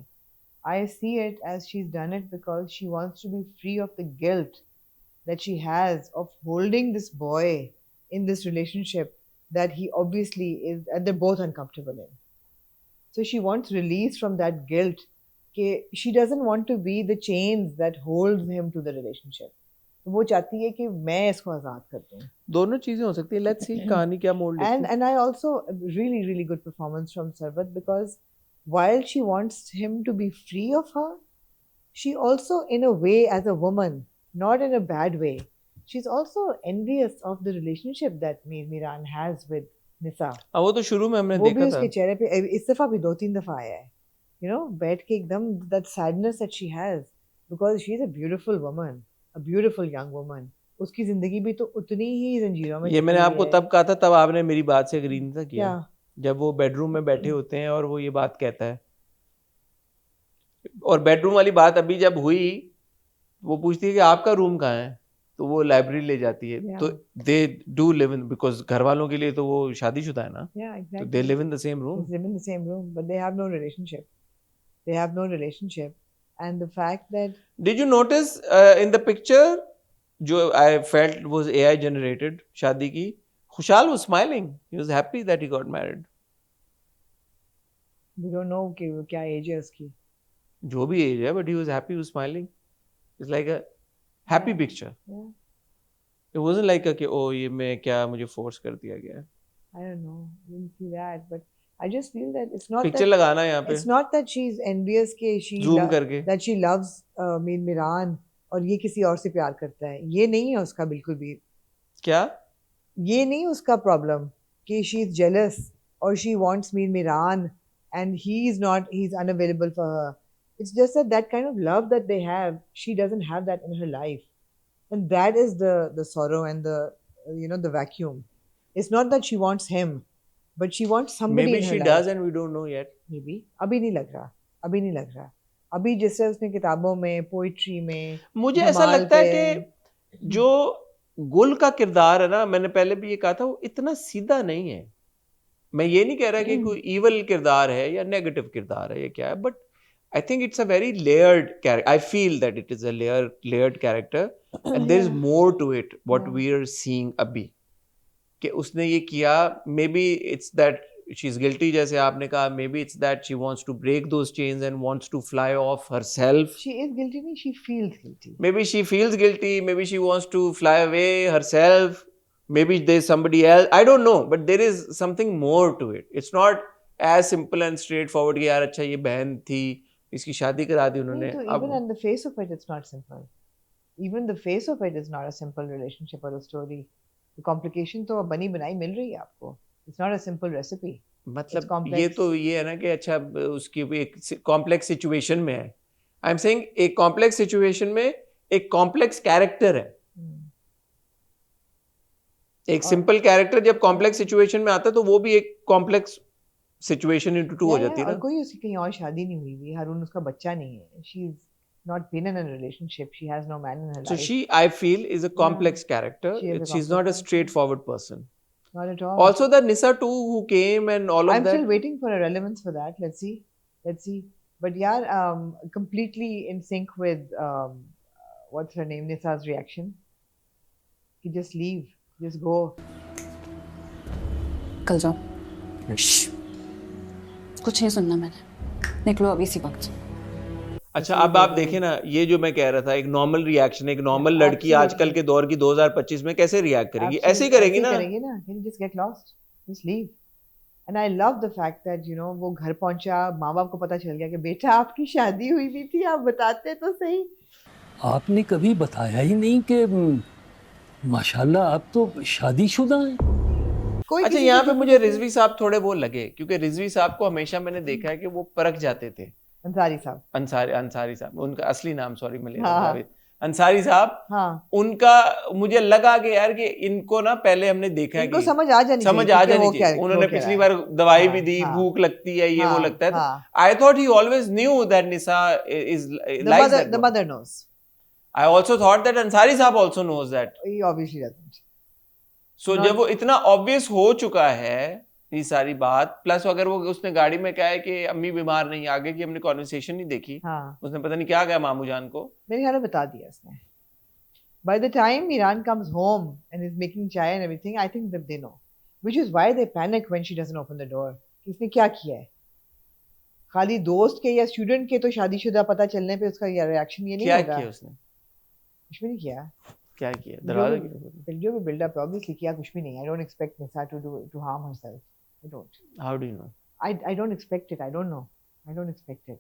I see it as she is done it because she wants to be free of the guilt that she has of holding this boy in this relationship that he obviously is, and they're both uncomfortable in. So she wants release from that guilt. She doesn't want to be the chains that holds him to the relationship. तो वो चाहती है कि मैं इसको आजाद कर दूं. दोनों चीजें हो सकती है. Let's see कहानी क्या मोड़ लेती है. And I also really good performance from Sarvat, because while she wants him to be free of her, she also in a way as a woman, not in a bad way, she's also envious of the relationship that Miran has with निसा, वो तो शुरू में हमने वो भी देखा उसके था। चेहरे पे इस दफा भी 2-3 दफा आया है, you know, बैठ के एकदम that sadness that she has because she is a beautiful woman, a beautiful young woman. उसकी जिंदगी भी तो उतनी ही जंजीरों में ये मैंने जकड़ी आपको है। तब कहा था, तब आपने मेरी बात से एग्री नहीं था किया। क्या? जब वो बेडरूम में बैठे होते हैं और वो ये बात कहता है, और बेडरूम वाली बात अभी जब हुई, वो पूछती है कि आपका रूम कहाँ है, तो वो लाइब्रेरी ले जाती है। Yeah. तो they do live in, because घर वालों के लिए तो वो शादीशुदा है ना, Yeah, तो exactly. They live in the same room. They live in the same room, but they have no relationship. They have no relationship, and the fact that Did you notice in the picture जो I felt was AI generated शादी की, Khushal was smiling, he was happy that he got married. we don't know कि वो क्या as है उसकी। जो भी एज है, but he was happy, he was smiling. It's like a happy Yeah. picture. Yeah, It wasn't like a कि ओ ये मैं क्या मुझे force कर दिया गया है। I don't know, didn't see that, but I just feel that it's not picture that लगाना यहाँ पे it's not that she's envious कि she जूम करके। that she loves Miran और ये किसी और से प्यार करता है, ये नहीं है उसका बिल्कुल भी। क्या? ये नहीं उसका प्रॉब्लम कि she is jealous or she wants Miran and he's unavailable for her. It's just that kind of love that they have, she doesn't have that in her life, and that is the sorrow and the the vacuum. It's not that she wants him, but she wants somebody Maybe in her she life. does and we don't know yet. Maybe अभी नहीं लग रहा, अभी नहीं लग रहा। अभी जैसे उसने किताबों में, पोइट्री में, मुझे ऐसा धमाल लगता है पे- कि जो गुल का किरदार है ना, मैंने पहले भी ये कहा था, वो इतना सीधा नहीं है। मैं ये नहीं कह रहा कि कोई इवल किरदार है या नेगेटिव किरदार है या क्या है, but I think it's a very layered character. I feel that it is a layered character and there is more to it what we are seeing अभी, कि उसने ये किया। Maybe it's that she is guilty, जैसे आपने कहा, maybe it's that she wants to break those chains and wants to fly off herself. She is guilty, नहीं, she feels guilty. Maybe she feels guilty, maybe she wants to fly away herself, maybe there's somebody else, I don't know, but there is something more to it. It's not as simple and straightforward कि यार अच्छा ये बहन थी, इसकी शादी करा दी उन्होंने। नहीं, तो even on the face of it, it's not simple. Even the face of it is not a simple relationship or a story. The complication तो बनी बनाई मिल रही है आपको. It's not a simple recipe. It's मतलब complex. ये तो ये है ना कि अच्छा उसकी भी एक कॉम्प्लेक्स सिचुएशन में है। आई एम सेइंग एक कॉम्प्लेक्स सिचुएशन में एक कॉम्प्लेक्स कैरेक्टर है। एक सिंपल कैरेक्टर जब कॉम्प्लेक्स सिचुएशन में आता है तो वो भी एक कॉम्प्लेक्स सिचुएशन इनटू टू हो जाती है और ना। कोई उसकी कहीं और शादी नहीं हुई हुई, हारून उसका बच्चा नहीं है, she's not been in a relationship, she has no man in her So life. she, I feel, is a complex character. She is a She's complex not a character. straightforward person. Not at all. Also, the Nisa too, who came and all of I'm that. still waiting for a relevance for that. Let's see. But yeah, completely in sync with what's her name, Nisa's reaction. Ki just leave, just go. कल जाओ। कुछ नहीं सुनना मैंने, निकलो अभी इसी वक्त। अच्छा, अब आप देखें ना, ये जो मैं कह रहा था, एक नॉर्मल रिएक्शन, एक नॉर्मल लड़की आजकल के दौर की 2025 में कैसे रिएक्ट करेगी? ऐसे ही करेगी ना। Can you just get lost? Just leave. And I love the fact that वो घर पहुंचा, माँ बाप को पता चल गया कि बेटा आपकी शादी हुई भी थी, आप बताते तो सही। आपने कभी बताया ही नहीं कि माशाल्लाह आप तो शादीशुदा हैं। अच्छा, यहाँ पे मुझे रिजवी साहब थोड़े वो लगे, क्योंकि रिजवी साहब को हमेशा मैंने देखा है कि वो परख जाते थे। अंसारी साहब, उनका असली नाम, सॉरी मैं ले हाँ, जावेद अंसारी साहब। हाँ, उनका मुझे लगा कि यार कि इनको ना पहले हमने देखा है इनको कि समझ आ जानी चाहिए। उन्होंने पिछली बार दवाई भी दी, भूख लगती है, ये वो लगता है। I thought he always knew that Nisa is like that. The mother knows. I also thought that Ansari साहब also knows that. He obviously doesn't. So जब वो इतना ऑब्वियस हो चुका है ये सारी बात, प्लस अगर वो उसने गाड़ी में कहा है कि अम्मी बीमार नहीं, आगे की हमने कॉन्वर्सेशन नहीं देखी। उसने पता नहीं क्या कहा मामू जान को, मेरे ख्याल में बता दिया उसने। By the time Miran comes home and is making chai and everything, I think that they know, which is why they panic when she doesn't open the door. इसने क्या किया है? खाली दोस्त के या स्टूडेंट के तो शादीशुदा पता चलने पे उसका रिएक्शन ये नहीं होगा। क्या किया उसने? कुछ भी नहीं किया। क्या किया? दरवाजा वीडियो में बिल्डअप है, ऑब्वियसली किया कुछ भी नहीं। I don't expect Nisa to harm herself. I don't. How do you know? I don't expect it. I don't know. I don't expect it.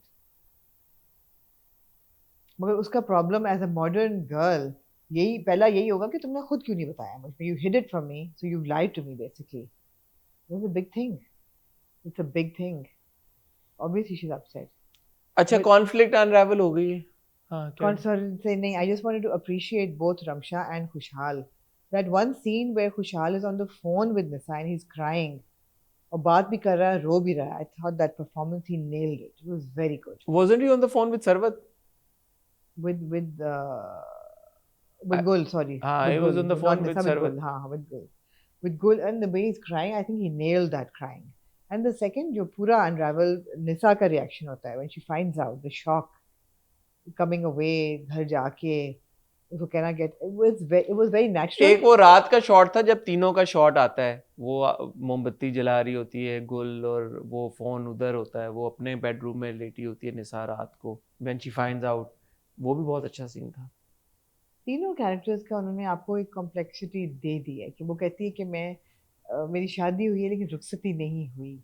मगर उसका problem as a modern girl यही होगा कि तुमने खुद क्यों नहीं बताया मुझे। You hid it from me, so you lied to me basically. That's a big thing. It's a big thing. Obviously, she's upset. अच्छा, But- कॉन्फ्लिक्ट अनरावल हो गई है. हाँ, क्या? Saying, I just wanted to appreciate both Ramsha and Khushal. That one scene where Khushal is on the phone with Nisa and he's crying. और बात भी कर रहा है, रो भी रहा है. I thought that performance, he nailed it. It was very good. Wasn't he on the phone with Sarvat? With Gul, sorry. हाँ, With he was Gul. on the Not phone Nisa, with Sarvat. Gul. हाँ, with Gul. With Gul, and the way he's crying, I think he nailed that crying. And the second, जो पूरा unravel Nisa का reaction होता है when she finds out the shock, coming away, घर जाके उसको कहना get, it was very natural. एक वो रात का शॉट था जब तीनों का शॉट आता है, वो मोमबत्ती जला रही होती है गुल और वो फोन उधर होता है, वो अपने बेडरूम में लेटी होती है निसा रात को, when she finds out. वो भी बहुत अच्छा सीन था. तीनों कैरेक्टर्स का उन्होंने आपको एक कॉम्प्लेक्सिटी दे दी है कि वो कहती है कि मैं मेरी शादी हुई है लेकिन रुखसती नहीं हुई.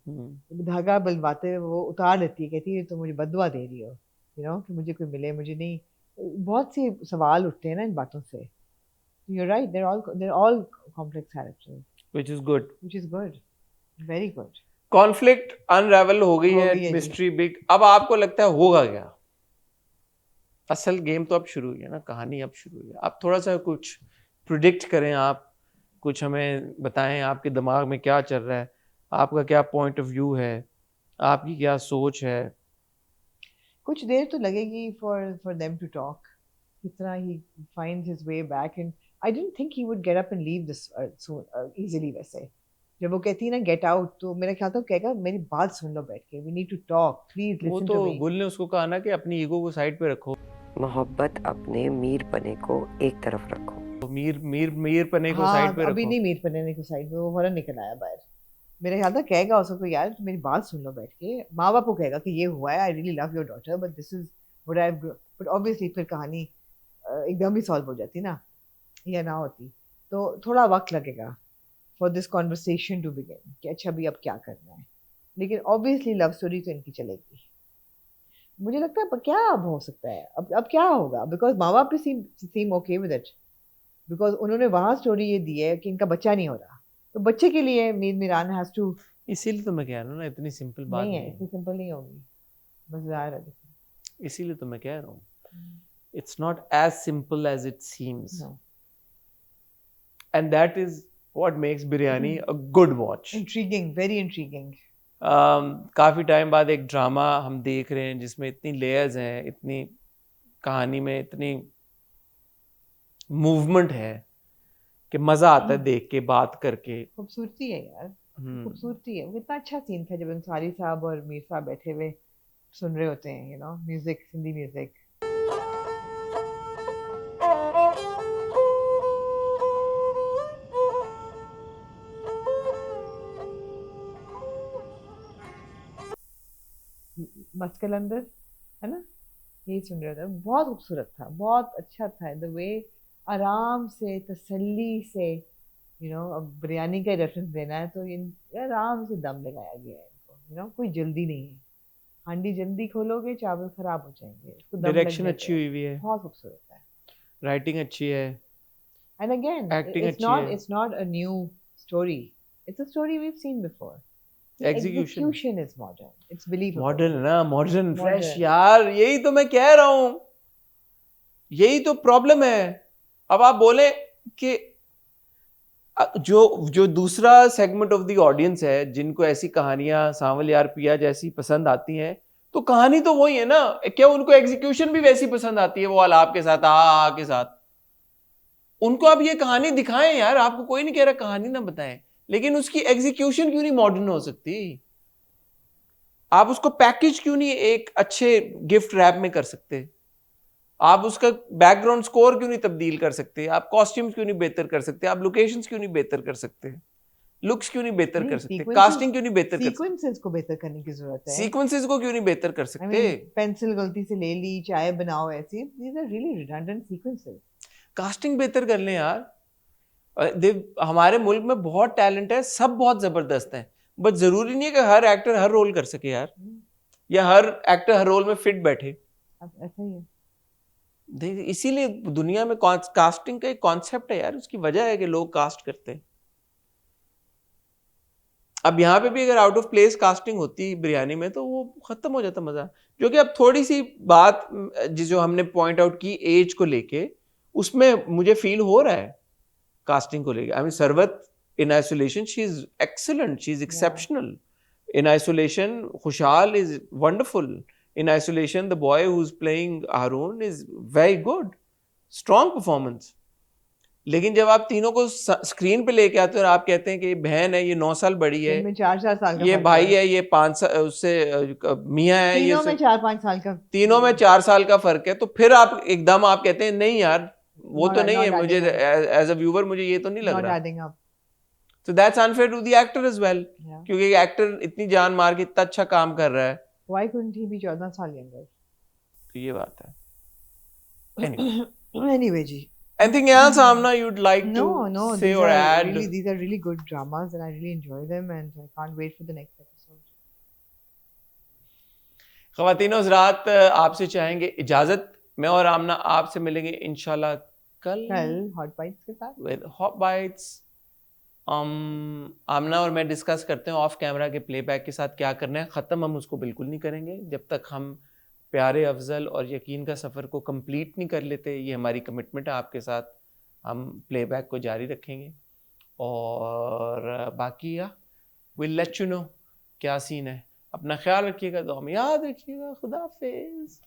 धागा बलवाते हुए वो उतार लेती है, कहती है तो मुझे बददुआ दे रही हो, कि मुझे कोई मिले, मुझे नहीं. बहुत से सवाल उठते हैं ना इन बातों से. You're right, they're all complex characters, Which is good. very good. Conflict unravel हो गई हो है, गई है जी. Mystery big. अब आपको लगता है होगा क्या? असल गेम तो अब शुरू हुई है ना, कहानी अब शुरू हुई है. आप थोड़ा सा कुछ प्रिडिक्ट करें, आप कुछ हमें बताएं, आपके दिमाग में क्या चल रहा है, आपका क्या पॉइंट ऑफ व्यू है, आपकी क्या सोच है. कुछ देर तो लगेगी for them to talk. कितना he finds his way back, and I didn't think he would get up and leave this easily. वैसे जब वो कहती है ना get out, तो मेरा ख्याल था कहेगा मेरी बात सुन लो बैठ के, we need to talk, please वो listen तो to me. गुल ने उसको कहा ना कि अपनी ईगो को साइड पे रखो, मोहब्बत अपने मीर पने को एक तरफ रखो. मीर पने को साइड पे रखो. अभी नहीं मीर पने को साइड पे, वो फौरन निकल आया बाहर. मेरे ख्याल था कहेगा उसको यार तो मेरी बात सुन लो बैठ के, माँ बाप को कहेगा कि ये हुआ है, I really love your daughter but this is what I have, but obviously फिर कहानी एकदम ही सॉल्व हो जाती ना, या ना होती. तो थोड़ा वक्त लगेगा for this conversation to begin कि अच्छा अभी अब क्या करना है. लेकिन ऑब्वियसली लव स्टोरी तो इनकी चलेगी. मुझे लगता है क्या अब हो सकता है, अब क्या होगा, बिकॉज माँ बाप भी सीम ओके विद इट, बिकॉज उन्होंने वहाँ स्टोरी ये दी है कि इनका बच्चा नहीं हो रहा, तो बच्चे के लिए मीरान हैज टू. इसीलिए तो मैं कह रहा हूँ ना, इतनी सिंपल बात नहीं है, इतनी सिंपल नहीं होगी, मजेदार है. इसीलिए तो मैं कह रहा हूँ, it's not as simple as it seems. No. And that is what makes biryani a good watch. Intriguing, very intriguing. काफी टाइम बाद एक ड्रामा हम देख रहे हैं जिसमें इतनी लेयर्स हैं, इतनी कहानी में इतनी मूवमेंट है कि मजा आता है देख के, बात करके. खूबसूरती है यार, खूबसूरती है. कितना अच्छा सीन था जब अंसारी साहब और मीर साहब बैठे हुए सुन रहे होते हैं, म्यूजिक, हिंदी म्यूजिक. मस्कलंदर है ना, यही सुन रहे थे. बहुत खूबसूरत था, बहुत अच्छा था. द वे आराम से, तसल्ली से, अब बिरयानी का रेफरेंस देना है तो आराम से दम लगाया गया है इनको. कोई जल्दी नहीं है. हांडी जल्दी खोलोगे चावल खराब हो जाएंगे. डायरेक्शन अच्छी हुई है, बहुत खूबसूरत है. राइटिंग अच्छी है, एंड अगेन एक्टिंग अच्छी है. it's not a new story, it's a story we've seen before. Execution is modern, it's believable. Modern ना, मॉडर्न फ्रेश यार, यही तो मैं कह रहा हूँ, यही तो प्रॉब्लम है. अब आप बोले कि जो दूसरा सेगमेंट ऑफ द ऑडियंस है जिनको ऐसी कहानियां सांवल यार पिया जैसी पसंद आती हैं, तो कहानी तो वही है ना, क्या उनको एग्जीक्यूशन भी वैसी पसंद आती है, वो अलाप के साथ आ के साथ. उनको आप ये कहानी दिखाएं यार, आपको कोई नहीं कह रहा कहानी ना बताएं, लेकिन उसकी एग्जीक्यूशन क्यों नहीं मॉडर्न हो सकती? आप उसको पैकेज क्यों नहीं एक अच्छे गिफ्ट रैप में कर सकते? आप उसका बैकग्राउंड स्कोर क्यों नहीं तब्दील कर सकते? आप कॉस्ट्यूम्स क्यों नहीं बेहतर कर सकते? आप लोकेशंस क्यों नहीं बेहतर कर सकते? लुक्स क्यों नहीं बेहतर कर सकते? कास्टिंग क्यों नहीं बेहतर कर सकते? सीक्वेंसेस को बेहतर करने की जरूरत है. सीक्वेंसेस को क्यों नहीं बेहतर कर सकते? पेंसिल गलती से ले ली, चाय बनाओ ऐसी, these are really redundant sequences. Casting बेहतर कर लें यार. हमारे मुल्क में बहुत टैलेंट है, सब बहुत जबरदस्त है, बट जरूरी नहीं है कि हर एक्टर हर रोल कर सके यार, या हर एक्टर हर रोल में फिट बैठे. ऐसा ही है. इसीलिए दुनिया में कास्टिंग का एक कॉन्सेप्ट है यार, उसकी वजह है कि लोग कास्ट करते हैं. अब यहाँ पे भी अगर आउट ऑफ प्लेस कास्टिंग होती बिरयानी में तो वो खत्म हो जाता मजा। जो कि अब थोड़ी सी बात जो हमने पॉइंट आउट की एज को लेके, उसमें मुझे फील हो रहा है कास्टिंग को लेके। I mean Sarwat in isolation she is excellent, she is exceptional in isolation. Khushhal is wonderful in isolation. The boy who is playing Haroon is very good, strong performance. लेकिन जब आप तीनों को स्क्रीन पे लेके आते हो और आप कहते हैं कि ये बहन है, ये 9 साल बड़ी है, इनमें 4-4 साल का ये फर्क भाई है, ये 5 साल उससे मियाँ है, तीनों ये में 4-5 साल का, तीनों में 4 साल का फर्क है, तो फिर आप एकदम आप कहते हैं नहीं यार वो तो नहीं है, मुझे एज अ व्यूअर मुझे ये तो नहीं लग रहा। तो that's unfair to the actor as well, क्योंकि एक्टर इतनी जान मार के इतना अच्छा काम कर रहा है। Why couldn't he be 14 साल younger? तो ये बात है। Anyway, ji. Anything else, Amna, you'd like to No, say or add? these are really good dramas and I really enjoy them and I can't wait for the next episode. ख़वातीनो हज़रात, आपसे चाहेंगे इजाज़त। मैं और आमना आपसे मिलेंगे इंशाल्लाह कल हॉट बाइट्स के साथ। With hot bytes. आमना और मैं डिस्कस करते हैं ऑफ कैमरा के प्लेबैक के साथ क्या करना है। ख़त्म हम उसको बिल्कुल नहीं करेंगे जब तक हम प्यारे अफजल और यकीन का सफ़र को कंप्लीट नहीं कर लेते। ये हमारी कमिटमेंट है आपके साथ, हम प्लेबैक को जारी रखेंगे। और बाकी विल लेट यू नो क्या सीन है। अपना ख्याल रखिएगा, दुआ में याद रखिएगा। खुदा हाफिज़।